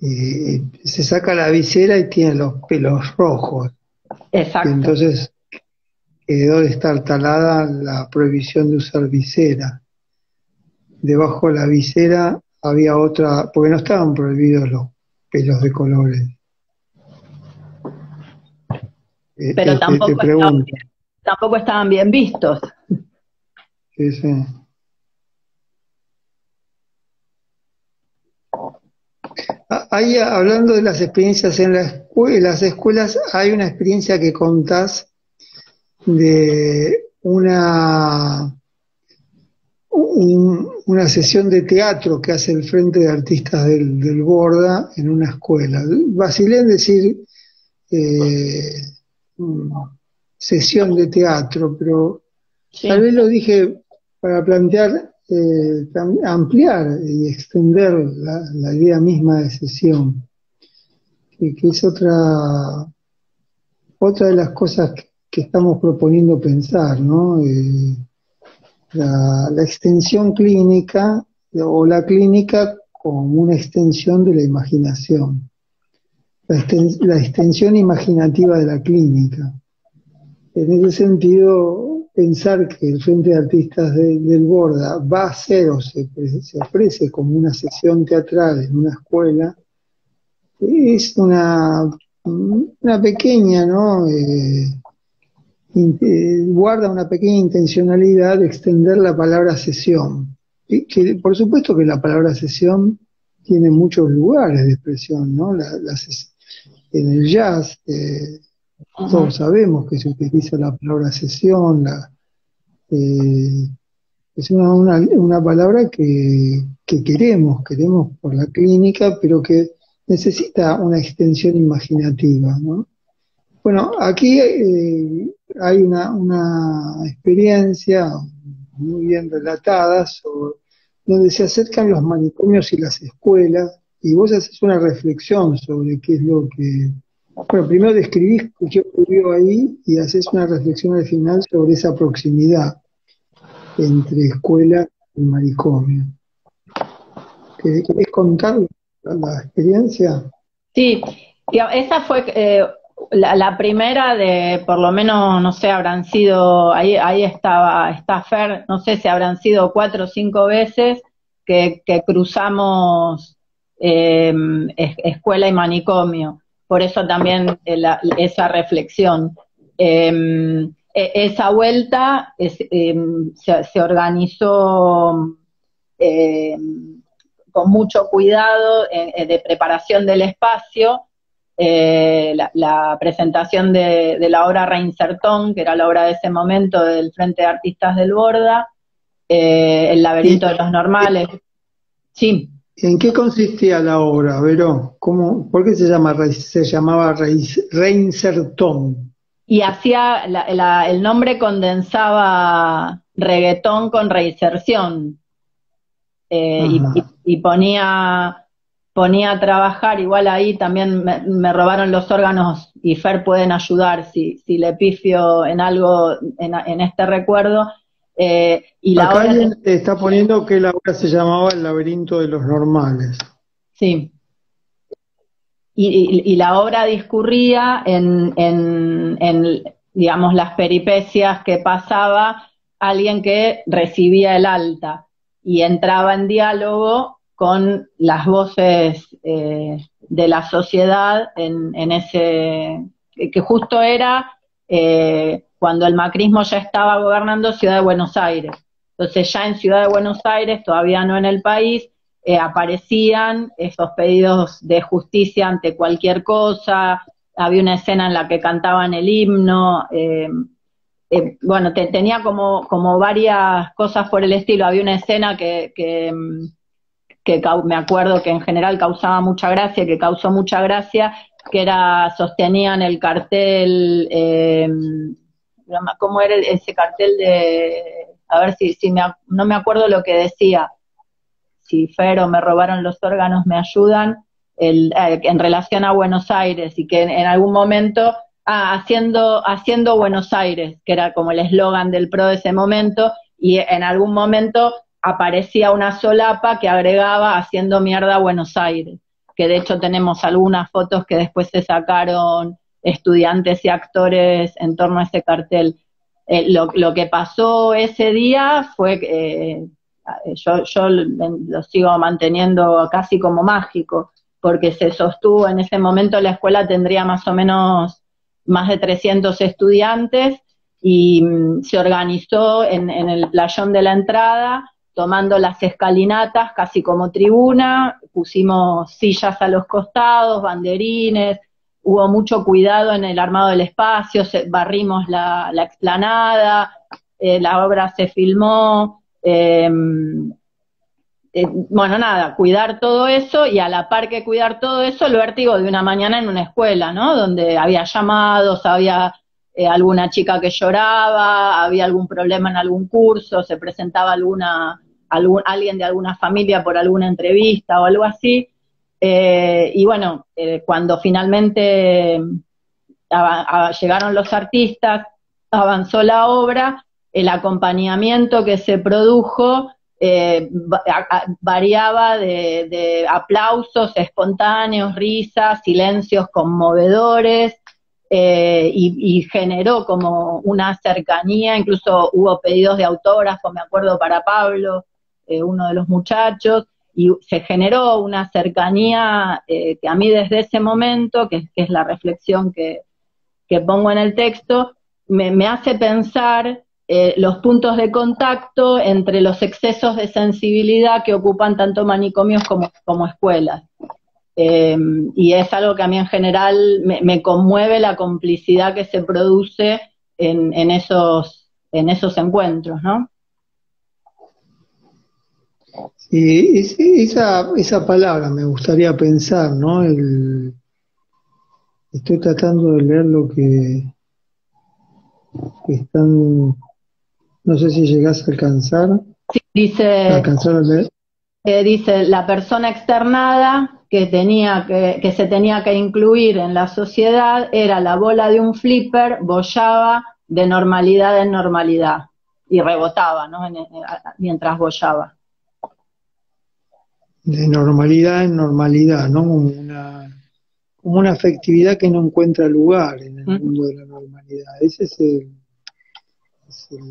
Se saca la visera y tiene los pelos rojos. Exacto. Y entonces quedó destartalada la prohibición de usar visera. Debajo de la visera había otra, porque no estaban prohibidos los pelos de colores. Pero tampoco estaban bien vistos. Sí, sí. Ahí, hablando de las experiencias en las escuelas, hay una experiencia que contás de una sesión de teatro que hace el Frente de Artistas del Borda en una escuela. Vacilé en decir sesión de teatro, pero sí, tal vez lo dije para plantear, ampliar y extender la idea misma de sesión, que es otra de las cosas que estamos proponiendo pensar, ¿no? La extensión clínica o la clínica como una extensión de la imaginación, la extensión imaginativa de la clínica. En ese sentido, pensar que el Frente de Artistas del Borda va a ser o se ofrece como una sesión teatral en una escuela es una pequeña, ¿no? Guarda una pequeña intencionalidad de extender la palabra sesión. Y que, por supuesto que la palabra sesión tiene muchos lugares de expresión, ¿no? En el jazz, todos sabemos que se utiliza la palabra sesión, Es una palabra que queremos por la clínica, pero que necesita una extensión imaginativa, ¿no? Bueno, aquí hay una experiencia muy bien relatada donde se acercan los manicomios y las escuelas, y vos haces una reflexión sobre qué es lo que... Bueno, primero describís qué ocurrió ahí y haces una reflexión al final sobre esa proximidad entre escuela y manicomio. ¿Querés contar la experiencia? Sí, esa fue la primera de, por lo menos, no sé, habrán sido, ahí está Fer, no sé si habrán sido 4 o 5 veces que cruzamos escuela y manicomio. Por eso también esa reflexión. Esa vuelta se organizó eh, con mucho cuidado de preparación del espacio, la presentación de la obra Reinsertón, que era la obra de ese momento del Frente de Artistas del Borda, El laberinto de los normales. Sí. ¿En qué consistía la obra, Vero? ¿Por qué se llamaba Reinsertón? Y hacía, el nombre condensaba reggaetón con reinserción. Y ponía a trabajar, igual ahí también me robaron los órganos y Fer pueden ayudar si le pifio en algo en este recuerdo. Y la Acá obra alguien te está poniendo que la obra se llamaba El laberinto de los normales. Sí. Y la obra discurría en, digamos, las peripecias que pasaba alguien que recibía el alta y entraba en diálogo con las voces de la sociedad en ese, que justo era cuando el macrismo ya estaba gobernando Ciudad de Buenos Aires. Entonces ya en Ciudad de Buenos Aires, todavía no en el país, aparecían esos pedidos de justicia ante cualquier cosa. Había una escena en la que cantaban el himno, bueno, tenía como varias cosas por el estilo. Había una escena que me acuerdo que en general causaba mucha gracia, que causó mucha gracia, que era, sostenían el cartel, ¿cómo era ese cartel de, a ver si no me acuerdo lo que decía, si Fer o me robaron los órganos me ayudan, en relación a Buenos Aires, y que en algún momento, haciendo Buenos Aires, que era como el eslogan del PRO de ese momento, y en algún momento aparecía una solapa que agregaba haciendo mierda Buenos Aires, que de hecho tenemos algunas fotos que después se sacaron estudiantes y actores en torno a ese cartel. Lo que pasó ese día fue yo lo sigo manteniendo casi como mágico, porque se sostuvo en ese momento, la escuela tendría más o menos más de 300 estudiantes y se organizó en el playón de la entrada, tomando las escalinatas casi como tribuna, pusimos sillas a los costados, banderines, hubo mucho cuidado en el armado del espacio, barrimos la explanada, la obra se filmó. Bueno, nada, cuidar todo eso, y a la par que cuidar todo eso, el vértigo de una mañana en una escuela, ¿no? Donde había llamados, había alguna chica que lloraba, había algún problema en algún curso, se presentaba alguien de alguna familia por alguna entrevista o algo así. Y bueno, cuando finalmente llegaron los artistas, avanzó la obra, el acompañamiento que se produjo variaba de aplausos espontáneos, risas, silencios conmovedores, y generó como una cercanía, incluso hubo pedidos de autógrafo, me acuerdo, para Pablo, uno de los muchachos, y se generó una cercanía que a mí desde ese momento, que es la reflexión que pongo en el texto, me hace pensar los puntos de contacto entre los excesos de sensibilidad que ocupan tanto manicomios como escuelas. Y es algo que a mí en general me conmueve, la complicidad que se produce en esos encuentros, ¿no? Y esa palabra me gustaría pensar, ¿no? Estoy tratando de leer lo que están, no sé si llegás a Sí, dice, alcanzar a leer. dice la persona externada que se tenía que incluir en la sociedad era la bola de un flipper, boyaba de normalidad en normalidad y rebotaba, ¿no? Mientras boyaba. De normalidad en normalidad, ¿no? Como una afectividad que no encuentra lugar en el Mm. mundo de la normalidad. Ese es el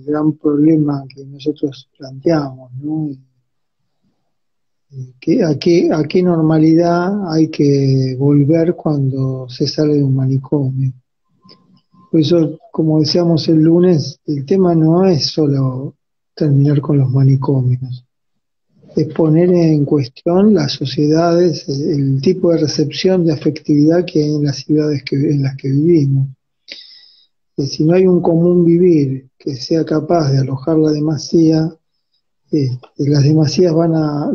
gran problema que nosotros planteamos, ¿no? A qué normalidad hay que volver cuando se sale de un manicomio? Por eso, como decíamos el lunes, el tema no es solo terminar con los manicomios, es poner en cuestión las sociedades, el tipo de recepción de afectividad que hay en las ciudades en las que vivimos. Que si no hay un común vivir que sea capaz de alojar la demasía, las demasías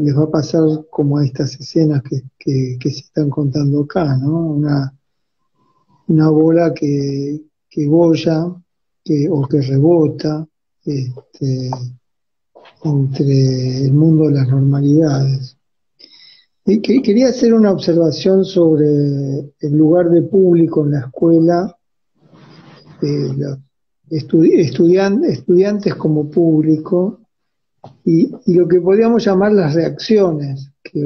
les va a pasar como a estas escenas que se están contando acá, ¿no? Una bola que boya o que rebota este, entre el mundo de las normalidades. Y quería hacer una observación sobre el lugar de público en la escuela, los estudiantes como público, y lo que podríamos llamar las reacciones, que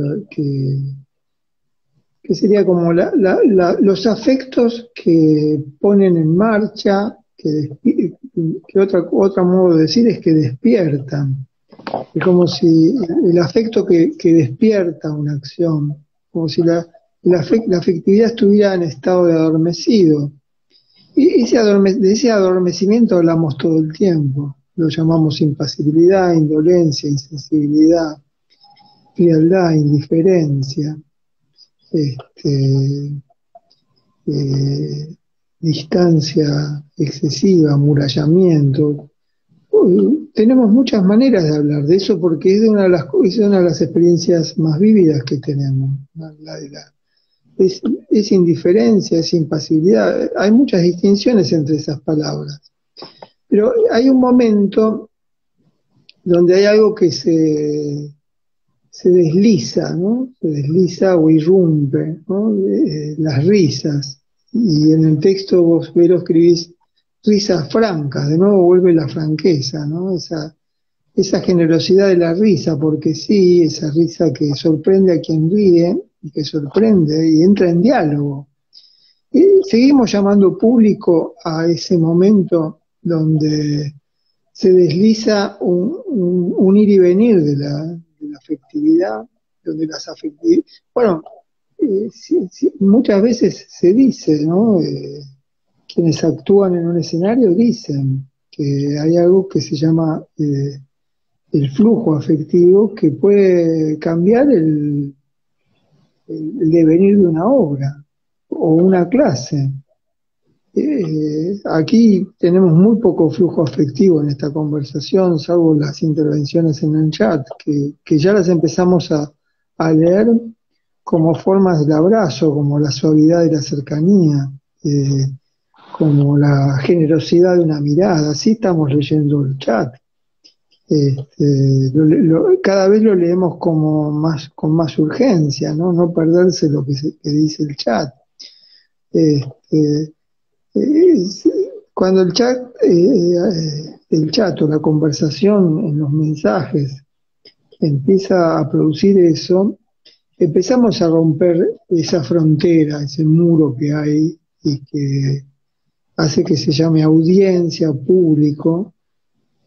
sería como los afectos que ponen en marcha, que otro modo de decir es que despiertan. Es como si el afecto que despierta una acción, como si la afectividad estuviera en estado de adormecido. Y de ese adormecimiento hablamos todo el tiempo. Lo llamamos impasibilidad, indolencia, insensibilidad, frialdad, indiferencia, este, distancia excesiva, amurallamiento. Tenemos muchas maneras de hablar de eso porque es una de las experiencias más vívidas que tenemos, ¿no? Es indiferencia, es impasibilidad. Hay muchas distinciones entre esas palabras. Pero hay un momento donde hay algo que se desliza, ¿no? Se desliza o irrumpe, ¿no? Las risas. Y en el texto vos, Vero, escribís risas francas, de nuevo vuelve la franqueza, ¿no? Esa generosidad de la risa, porque sí, esa risa que sorprende a quien ríe y que sorprende y entra en diálogo. Y seguimos llamando público a ese momento donde se desliza un ir y venir de la afectividad, donde las afectividades, bueno, muchas veces se dice, ¿no? Quienes actúan en un escenario dicen que hay algo que se llama el flujo afectivo que puede cambiar el devenir de una obra o una clase. Aquí tenemos muy poco flujo afectivo en esta conversación, salvo las intervenciones en el chat, que ya las empezamos a leer como formas del abrazo, como la suavidad de la cercanía, como la generosidad de una mirada. Así estamos leyendo el chat. Cada vez lo leemos con más urgencia, ¿no? No perderse lo que dice el chat. Es- Cuando el chat o la conversación en los mensajes empieza a producir eso, empezamos a romper esa frontera, ese muro que hay y que hace que se llame audiencia, público,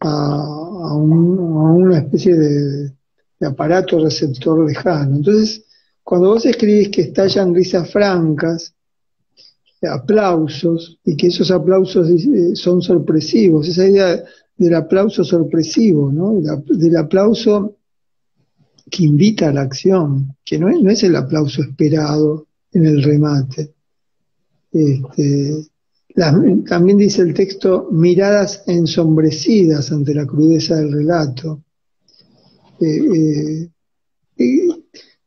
a una especie de aparato receptor lejano. Entonces, cuando vos escribís que estallan risas francas, aplausos, y que esos aplausos son sorpresivos, esa idea del aplauso sorpresivo, ¿no? Del aplauso que invita a la acción, que no es el aplauso esperado en el remate. Este, También dice el texto, miradas ensombrecidas ante la crudeza del relato. eh,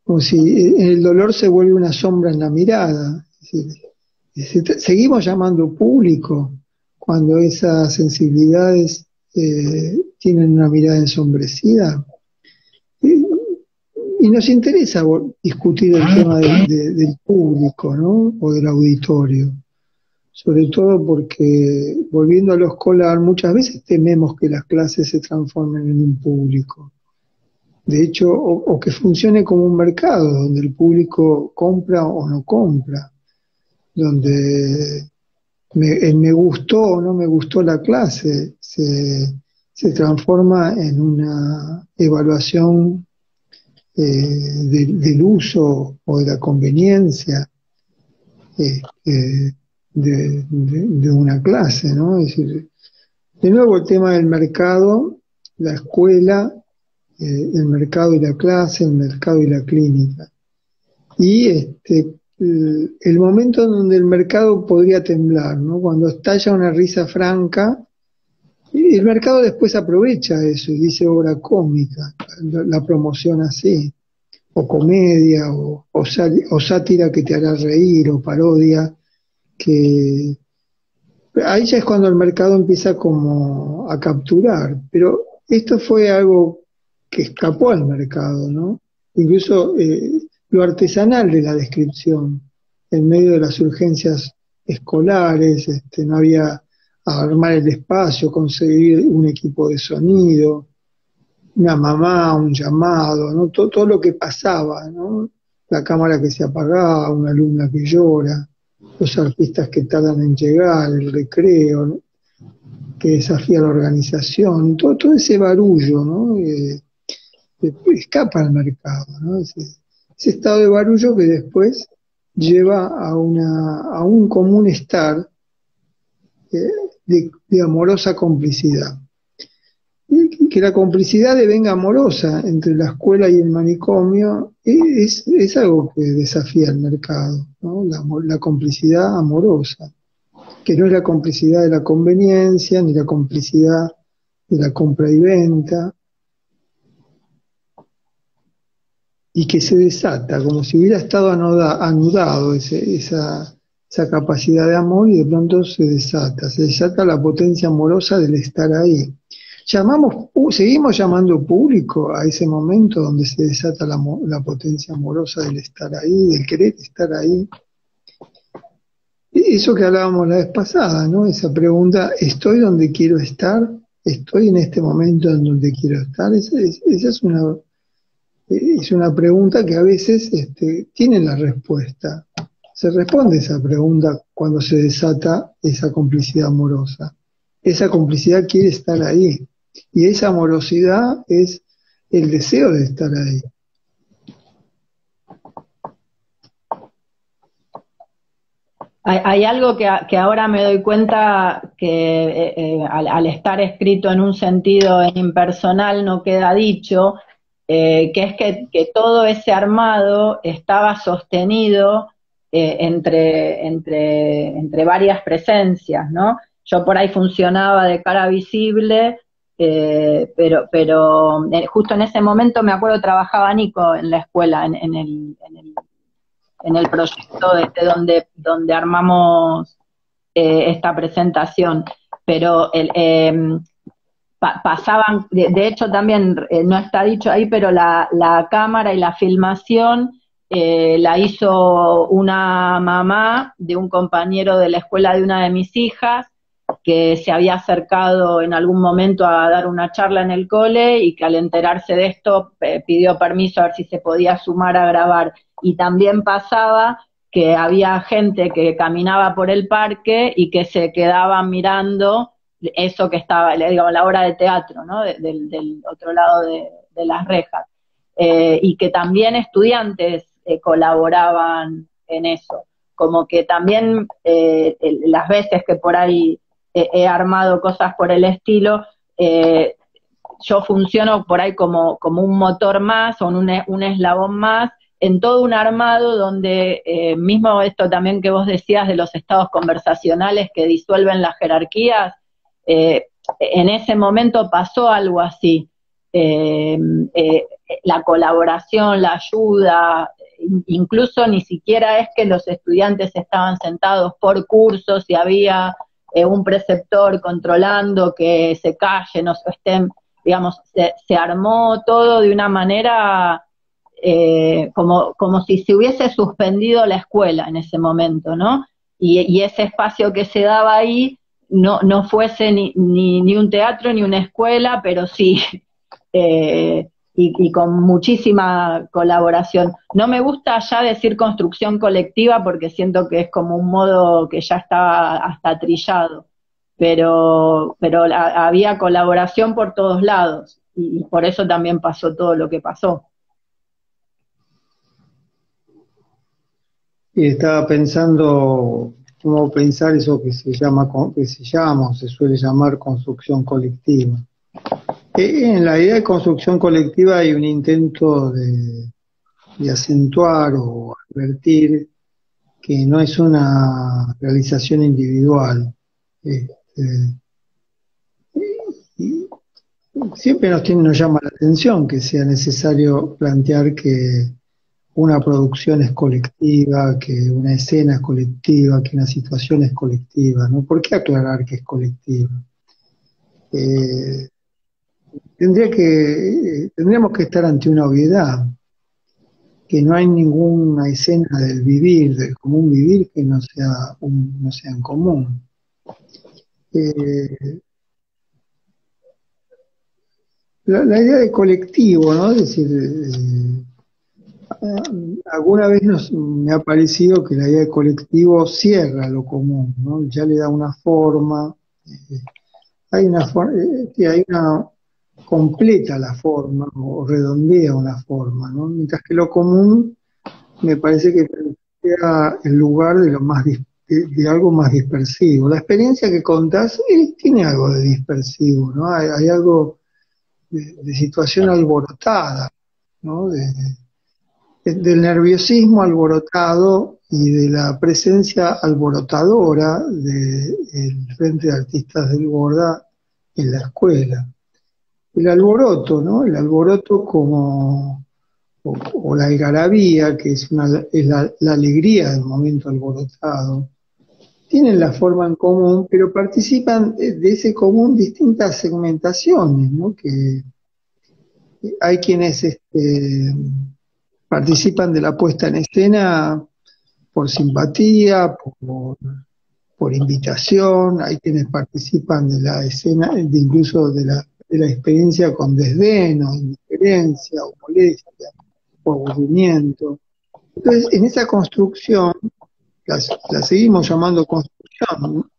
como si el dolor se vuelve una sombra en la mirada. Es decir, seguimos llamando público cuando esas sensibilidades tienen una mirada ensombrecida. Y nos interesa discutir el tema del público, ¿no? O del auditorio. Sobre todo porque, volviendo a lo escolar, muchas veces tememos que las clases se transformen en un público. De hecho, o que funcione como un mercado, donde el público compra o no compra, donde me gustó o no me gustó la clase se transforma en una evaluación del uso o de la conveniencia de una clase, ¿no? Es decir, de nuevo el tema del mercado, la escuela, el mercado y la clase, el mercado y la clínica. Y el momento en donde el mercado podría temblar, ¿no? Cuando estalla una risa franca, y el mercado después aprovecha eso y dice obra cómica, la promociona así, o comedia, o sátira que te hará reír, o parodia, que ahí ya es cuando el mercado empieza como a capturar, pero esto fue algo que escapó al mercado, ¿no? Incluso lo artesanal de la descripción, en medio de las urgencias escolares, no había armar el espacio, conseguir un equipo de sonido, una mamá, un llamado, ¿no? Todo lo que pasaba, ¿no? La cámara que se apagaba, una alumna que llora, los artistas que tardan en llegar, el recreo, ¿no? Que desafía la organización, todo ese barullo, ¿no? Escapa al mercado, ¿no? Ese estado de barullo que después lleva a un común estar de amorosa complicidad. Y que la complicidad devenga amorosa entre la escuela y el manicomio es algo que desafía el mercado, ¿no? La complicidad amorosa, que no es la complicidad de la conveniencia, ni la complicidad de la compra y venta, y que se desata, como si hubiera estado anudado esa capacidad de amor, y de pronto se desata la potencia amorosa del estar ahí. Seguimos llamando público a ese momento donde se desata la potencia amorosa del estar ahí, del querer estar ahí. Eso que hablábamos la vez pasada, ¿no? Esa pregunta, ¿estoy donde quiero estar? ¿Estoy en este momento en donde quiero estar? Esa es una pregunta que a veces tiene la respuesta. Se responde esa pregunta cuando se desata esa complicidad amorosa. Esa complicidad quiere estar ahí. Y esa amorosidad es el deseo de estar ahí. Hay algo que ahora me doy cuenta que al estar escrito en un sentido impersonal no queda dicho, que es que todo ese armado estaba sostenido entre varias presencias, ¿no? Yo por ahí funcionaba de cara visible, pero justo en ese momento me acuerdo trabajaba Nico en la escuela, en el proyecto donde armamos esta presentación, pero pasaban, de hecho también no está dicho ahí, pero la cámara y la filmación la hizo una mamá de un compañero de la escuela de una de mis hijas, que se había acercado en algún momento a dar una charla en el cole y que al enterarse de esto pidió permiso a ver si se podía sumar a grabar. Y también pasaba que había gente que caminaba por el parque y que se quedaba mirando eso que estaba, digamos, la obra de teatro, ¿no? Del otro lado de las rejas. Y que también estudiantes colaboraban en eso. Como que también las veces que por ahí he armado cosas por el estilo, yo funciono por ahí como un motor más o un eslabón más en todo un armado donde mismo esto también que vos decías de los estados conversacionales que disuelven las jerarquías, en ese momento pasó algo así, eh, eh, la colaboración, la ayuda, incluso ni siquiera es que los estudiantes estaban sentados por cursos y había un preceptor controlando que se callen o estén, digamos, se armó todo de una manera como si se hubiese suspendido la escuela en ese momento, ¿no? Y ese espacio que se daba ahí no fuese ni un teatro ni una escuela, pero sí, y con muchísima colaboración. No me gusta ya decir construcción colectiva porque siento que es como un modo que ya está hasta trillado, pero había colaboración por todos lados y por eso también pasó todo lo que pasó. Y estaba pensando cómo pensar eso que se llama o se suele llamar construcción colectiva. En la idea de construcción colectiva hay un intento de acentuar o advertir que no es una realización individual. Este, y siempre nos llama la atención que sea necesario plantear que una producción es colectiva, que una escena es colectiva, que una situación es colectiva, ¿no? ¿Por qué aclarar que es colectiva? Eh, tendríamos que estar ante una obviedad, que no hay ninguna escena del vivir, del común vivir, que no sea en común. Eh, la idea de colectivo, ¿no? Es decir, alguna vez me ha parecido que la idea de colectivo cierra lo común, ¿no? Ya le da una forma, completa la forma o redondea una forma, ¿no? Mientras que lo común me parece que plantea el lugar de de algo más dispersivo. La experiencia que contás tiene algo de dispersivo, ¿no? Hay algo de situación alborotada, ¿no? Del nerviosismo alborotado y de la presencia alborotadora del Frente de Artistas del Borda en la escuela. El alboroto, ¿no? El alboroto o la algarabía, que es la alegría del momento alborotado, tienen la forma en común, pero participan de ese común distintas segmentaciones, ¿no? Que hay quienes participan de la puesta en escena por simpatía, por invitación, hay quienes participan de la escena, incluso de la experiencia con desdén o indiferencia o molestia o aburrimiento. Entonces, en esa construcción, la seguimos llamando construcción, ¿no?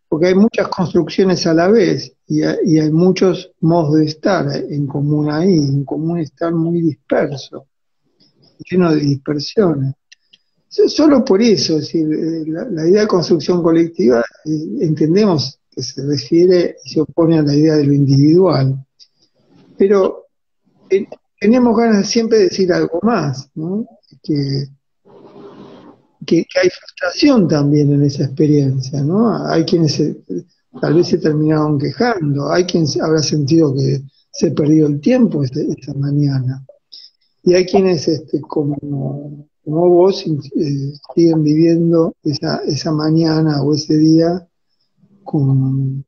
Porque hay muchas construcciones a la vez y hay muchos modos de estar en común ahí, un común estar muy disperso, lleno de dispersiones. Solo por eso, es decir, la idea de construcción colectiva, entendemos que se refiere y se opone a la idea de lo individual, pero tenemos ganas siempre de decir algo más, ¿no? Que hay frustración también en esa experiencia, ¿no? Hay quienes tal vez se terminaron quejando, hay quien habrá sentido que se perdió el tiempo esa mañana, y hay quienes como vos siguen viviendo esa mañana o ese día con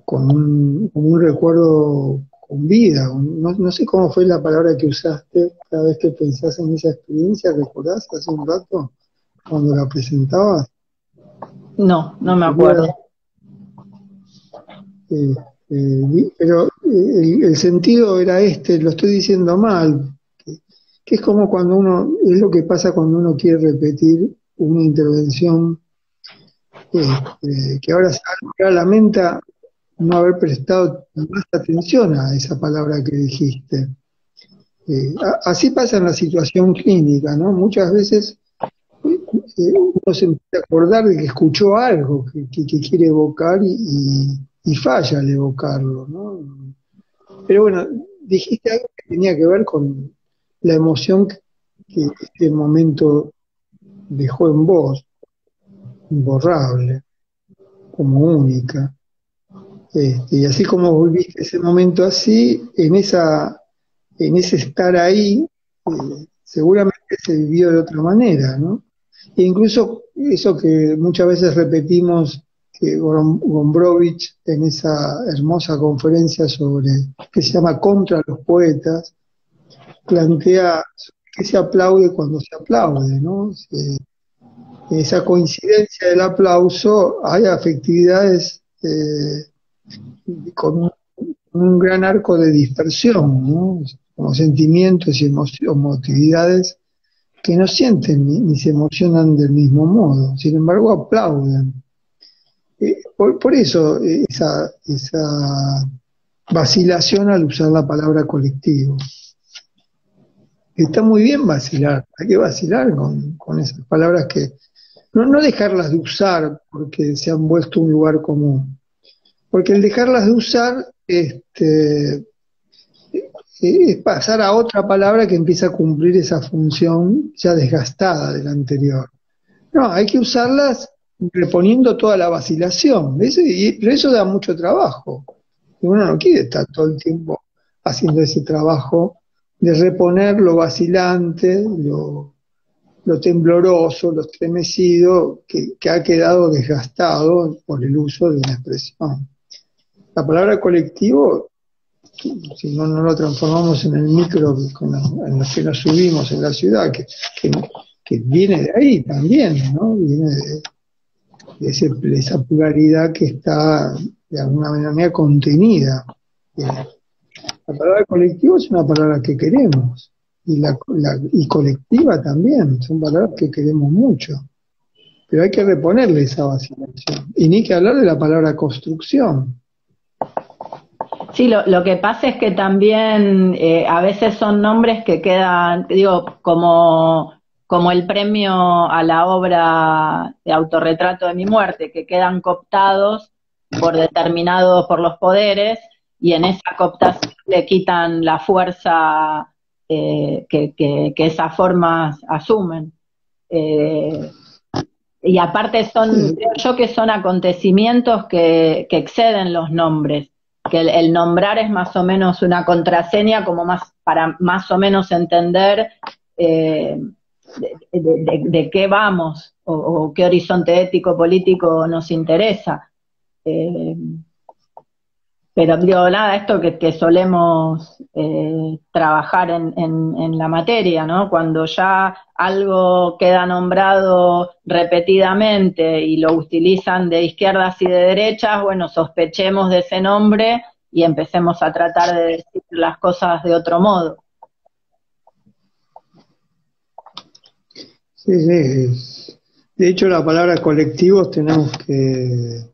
un recuerdo con vida. No sé cómo fue la palabra que usaste cada vez que pensás en esa experiencia. ¿Recordás hace un rato cuando la presentabas? No me acuerdo. Pero el sentido era lo estoy diciendo mal, que es como es lo que pasa cuando uno quiere repetir una intervención, que ahora lamenta no haber prestado más atención a esa palabra que dijiste. Así pasa en la situación clínica, ¿no? Muchas veces uno se empieza a acordar de que escuchó algo que quiere evocar y falla al evocarlo, ¿no? Pero bueno, dijiste algo que tenía que ver con la emoción que este momento dejó en vos, imborrable, como única. Y así como volviste ese momento así, en ese estar ahí, seguramente se vivió de otra manera, ¿no? E incluso eso que muchas veces repetimos, que Gombrowicz en esa hermosa conferencia que se llama Contra los poetas, plantea que se aplaude cuando se aplaude, ¿no? Esa coincidencia del aplauso, hay afectividades con un gran arco de dispersión, ¿no? Como sentimientos y emotividades que no sienten ni se emocionan del mismo modo, sin embargo aplauden. Por eso esa vacilación al usar la palabra colectivo. Está muy bien vacilar, hay que vacilar con esas palabras que no dejarlas de usar porque se han vuelto un lugar común. Porque el dejarlas de usar es pasar a otra palabra que empieza a cumplir esa función ya desgastada de la anterior. No, hay que usarlas reponiendo toda la vacilación. Pero eso da mucho trabajo. Y uno no quiere estar todo el tiempo haciendo ese trabajo de reponer lo vacilante, lo tembloroso, lo estremecido, que ha quedado desgastado por el uso de una expresión. La palabra colectivo, si no lo transformamos en el micro en los que nos subimos en la ciudad, que viene de ahí también, ¿no? Viene de esa pluralidad que está de alguna manera contenida. La palabra colectivo es una palabra que queremos, y colectiva también, son palabras que queremos mucho, pero hay que reponerle esa vacilación. Y ni que hablar de la palabra construcción. Sí, lo que pasa es que también a veces son nombres que quedan, digo, como el premio a la obra de autorretrato de mi muerte, que quedan cooptados por los poderes, y en esa cooptación le quitan la fuerza que esas formas asumen. Y aparte creo yo que son acontecimientos que exceden los nombres, que el nombrar es más o menos una contraseña como para más o menos entender de qué vamos o qué horizonte ético político nos interesa. Pero digo, nada, esto que solemos trabajar en la materia, ¿no? Cuando ya algo queda nombrado repetidamente y lo utilizan de izquierdas y de derechas, bueno, sospechemos de ese nombre y empecemos a tratar de decir las cosas de otro modo. Sí, sí. De hecho, la palabra colectivos tenemos que...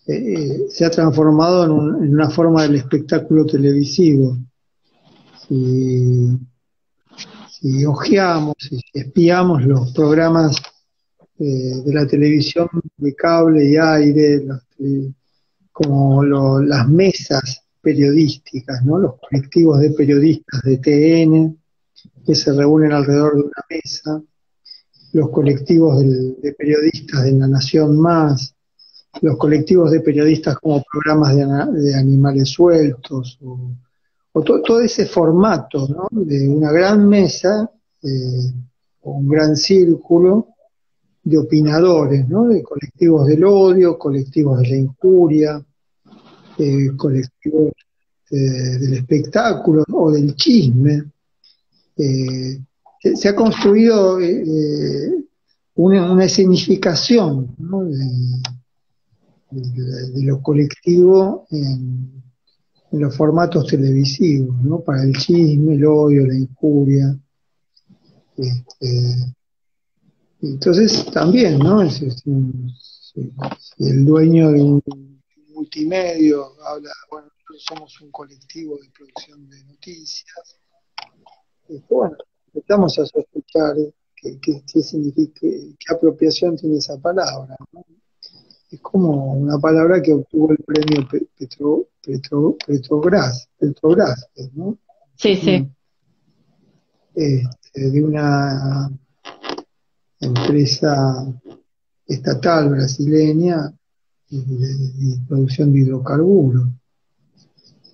se ha transformado en una forma del espectáculo televisivo. Si hojeamos, si espiamos los programas de la televisión de cable y aire, como las mesas periodísticas, ¿no? Los colectivos de periodistas de TN que se reúnen alrededor de una mesa, los colectivos de periodistas de La Nación Más, los colectivos de periodistas como programas de animales sueltos, o todo ese formato, ¿no? De una gran mesa o un gran círculo de opinadores, ¿no? De colectivos del odio, colectivos de la injuria, colectivos del espectáculo o del chisme. Se ha construido una escenificación, ¿no? de lo colectivo en los formatos televisivos, ¿no? Para el chisme, el odio, la injuria. Entonces también, ¿no? Si el dueño de un multimedio habla, bueno, nosotros somos un colectivo de producción de noticias, bueno, empezamos a sospechar qué significa, qué apropiación tiene esa palabra, ¿no? Es como una palabra que obtuvo el premio Petrobras, ¿no? Sí, sí. De una empresa estatal brasileña y producción de hidrocarburos.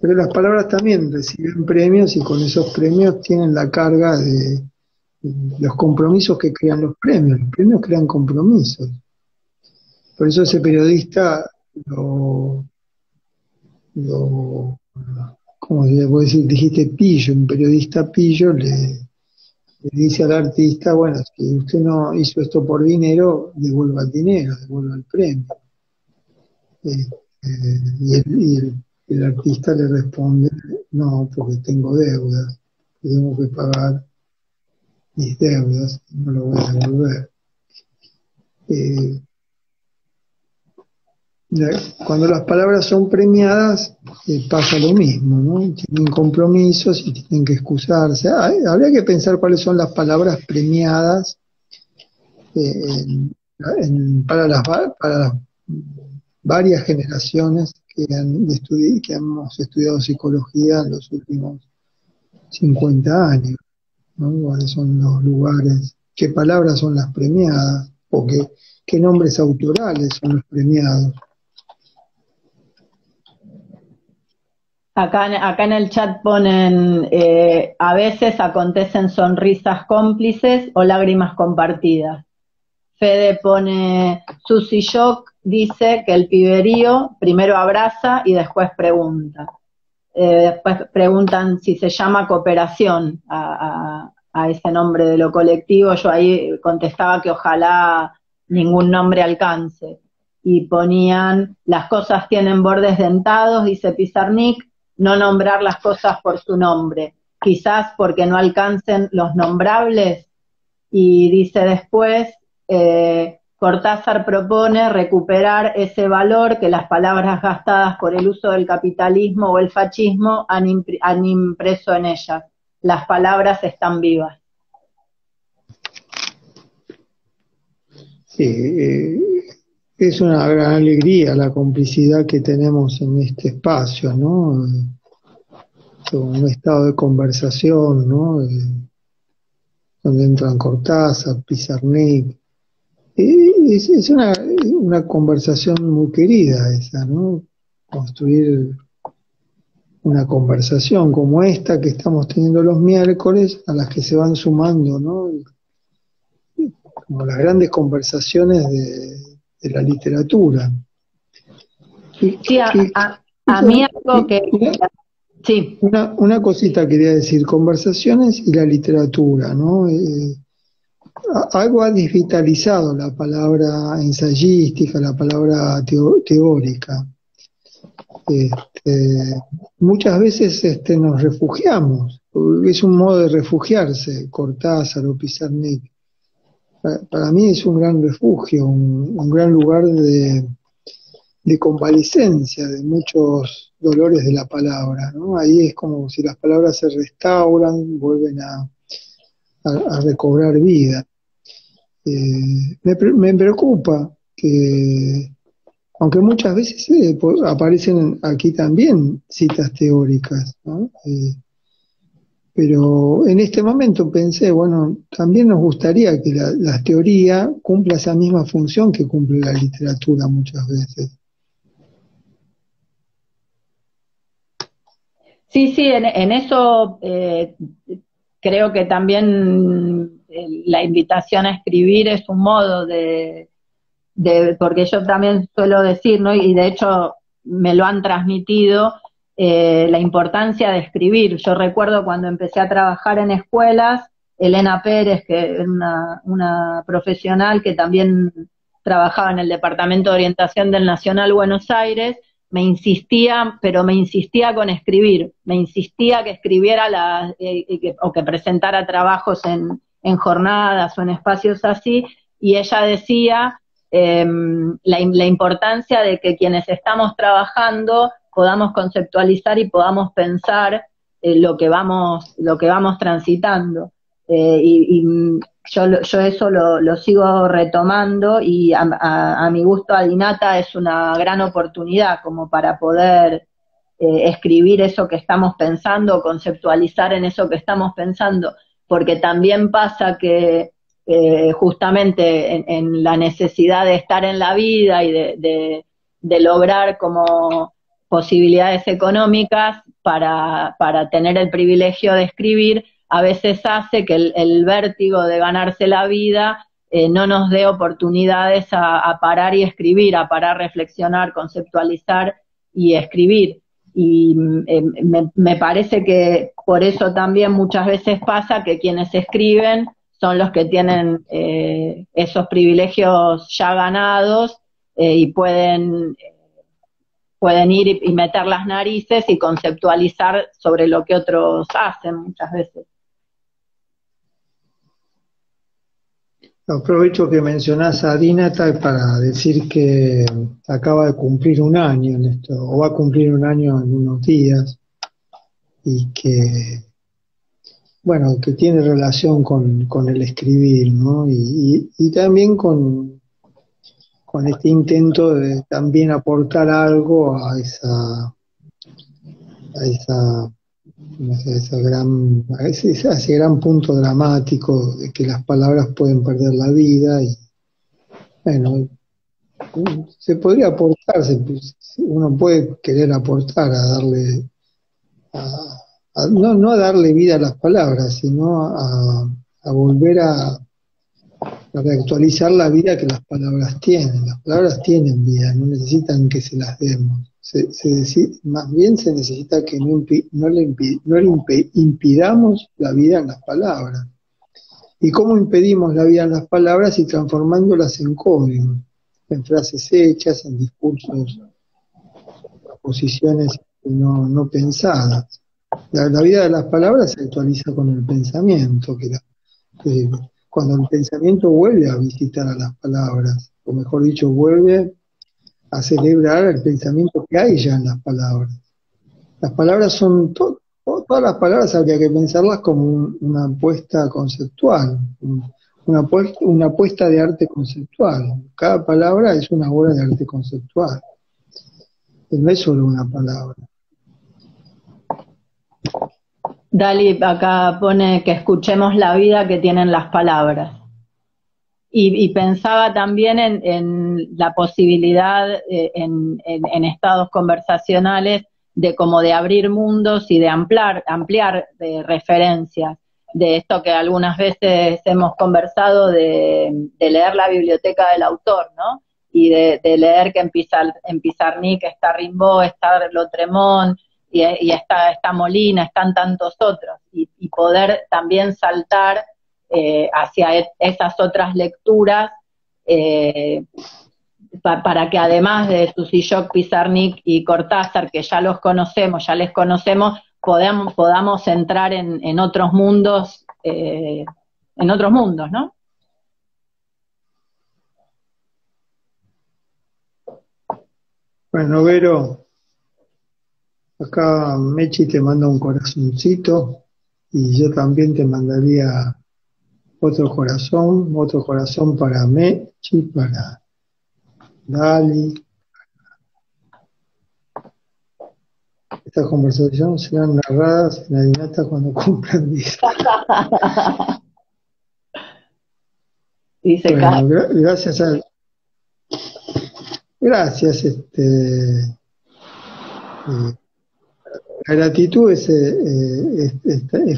Pero las palabras también reciben premios y con esos premios tienen la carga de los compromisos que crean los premios. Los premios crean compromisos. Por eso ese periodista ¿cómo se puede decir? Dijiste pillo, un periodista pillo le dice al artista, bueno, si usted no hizo esto por dinero, devuelva el dinero, devuelva el premio. Y el artista le responde, no, porque tengo deudas, tengo que pagar mis deudas, no lo voy a devolver. Cuando las palabras son premiadas, pasa lo mismo, ¿no? Tienen compromisos y tienen que excusarse. Habría que pensar cuáles son las palabras premiadas para las varias generaciones que hemos estudiado psicología en los últimos 50 años, ¿no? ¿Cuáles son los lugares? ¿Qué palabras son las premiadas? ¿O qué nombres autorales son los premiados? Acá en el chat ponen, a veces acontecen sonrisas cómplices o lágrimas compartidas. Fede pone, Susi Shock dice que el piberío primero abraza y después pregunta. Después preguntan si se llama cooperación a ese nombre de lo colectivo. Yo ahí contestaba que ojalá ningún nombre alcance. Y ponían, las cosas tienen bordes dentados, dice Pizarnik, no nombrar las cosas por su nombre, quizás porque no alcancen los nombrables. Y dice después, Cortázar propone recuperar ese valor que las palabras gastadas por el uso del capitalismo o el fascismo han impreso en ellas. Las palabras están vivas. Es una gran alegría la complicidad que tenemos en este espacio, ¿no? Un estado de conversación, ¿no? Donde entran Cortázar, Pizarnik. Es una conversación muy querida esa, ¿no? Construir una conversación como esta que estamos teniendo los miércoles, a las que se van sumando, ¿no? Como las grandes conversaciones de la literatura. Sí, a mí algo que... Sí. Una cosita quería decir, conversaciones y la literatura, ¿no? Algo ha digitalizado la palabra ensayística, la palabra teórica. Muchas veces nos refugiamos, es un modo de refugiarse, Cortázar o Pizarnik. Para mí es un gran refugio, un gran lugar de convalecencia de muchos dolores de la palabra, ¿no? Ahí es como si las palabras se restauran, vuelven a recobrar vida. Me preocupa que, aunque muchas veces aparecen aquí también citas teóricas, ¿no? Pero en este momento pensé, bueno, también nos gustaría que la teoría cumpla esa misma función que cumple la literatura muchas veces. Sí, en eso creo que también la invitación a escribir es un modo porque yo también suelo decir, ¿no? Y de hecho me lo han transmitido, la importancia de escribir. Yo recuerdo cuando empecé a trabajar en escuelas, Elena Pérez, que es una profesional que también trabajaba en el Departamento de Orientación del Nacional Buenos Aires, me insistía con escribir, me insistía que escribiera o que presentara trabajos en jornadas o en espacios así, y ella decía la importancia de que quienes estamos trabajando podamos conceptualizar y podamos pensar lo que vamos transitando. Y yo eso lo sigo retomando, y a mi gusto Adinata es una gran oportunidad como para poder escribir eso que estamos pensando, conceptualizar en eso que estamos pensando, porque también pasa que justamente en la necesidad de estar en la vida y de de lograr como posibilidades económicas para tener el privilegio de escribir, a veces hace que el vértigo de ganarse la vida no nos dé oportunidades a parar y escribir, a parar, reflexionar, conceptualizar y escribir. Y me parece que por eso también muchas veces pasa que quienes escriben son los que tienen esos privilegios ya ganados y pueden ir y meter las narices y conceptualizar sobre lo que otros hacen muchas veces. Aprovecho que mencionás a Dínata para decir que acaba de cumplir un año en esto, o va a cumplir un año en unos días, y que, bueno, que tiene relación con el escribir, ¿no? Y también con este intento de también aportar algo a ese gran punto dramático de que las palabras pueden perder la vida. Y bueno, se podría aportar, uno puede querer aportar a darle, no a darle vida a las palabras, sino a volver a reactualizar la vida que las palabras tienen. Las palabras tienen vida, no necesitan que se las demos. Más bien se necesita que no le impidamos la vida en las palabras. ¿Y cómo impedimos la vida en las palabras? Y transformándolas en código, en frases hechas, en discursos, posiciones no pensadas. La vida de las palabras se actualiza con el pensamiento, que cuando el pensamiento vuelve a visitar a las palabras, o mejor dicho, vuelve a celebrar el pensamiento que hay ya en las palabras. Las palabras son, todas las palabras habría que pensarlas como una apuesta conceptual, una apuesta de arte conceptual. Cada palabra es una obra de arte conceptual. No es solo una palabra. Dali acá pone que escuchemos la vida que tienen las palabras. Y pensaba también en la posibilidad en estados conversacionales de como de abrir mundos y de ampliar de referencias, de esto que algunas veces hemos conversado de leer la biblioteca del autor, ¿no? Y de leer que en Pizarnik está Rimbaud, está Lautréamont, y está Molina, están tantos otros, y poder también saltar hacia esas otras lecturas para que además de Susillok, Pizarnik y Cortázar, que ya les conocemos, podamos entrar en otros mundos, ¿no? Bueno, Vero, acá Mechi te manda un corazoncito y yo también te mandaría otro corazón para Mechi, para Dali. Estas conversaciones serán narradas en la Dinata cuando cumplan 10. Dice bueno, gracias a... Gracias, la gratitud es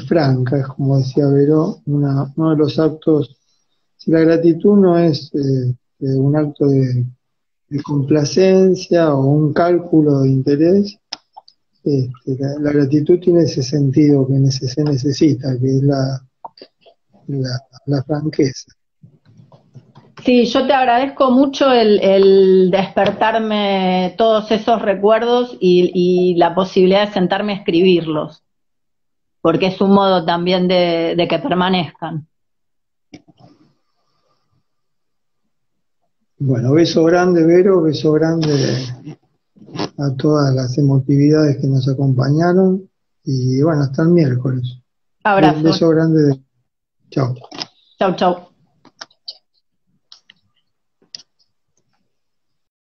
franca, es como decía Vero, uno de los actos. Si la gratitud no es un acto de complacencia o un cálculo de interés, la gratitud tiene ese sentido que se necesita, que es la franqueza. Sí, yo te agradezco mucho el despertarme todos esos recuerdos y la posibilidad de sentarme a escribirlos, porque es un modo también de que permanezcan. Bueno, beso grande, Vero, beso grande a todas las emotividades que nos acompañaron y bueno, hasta el miércoles. Abrazo. Beso grande. Chao. Chau, chau.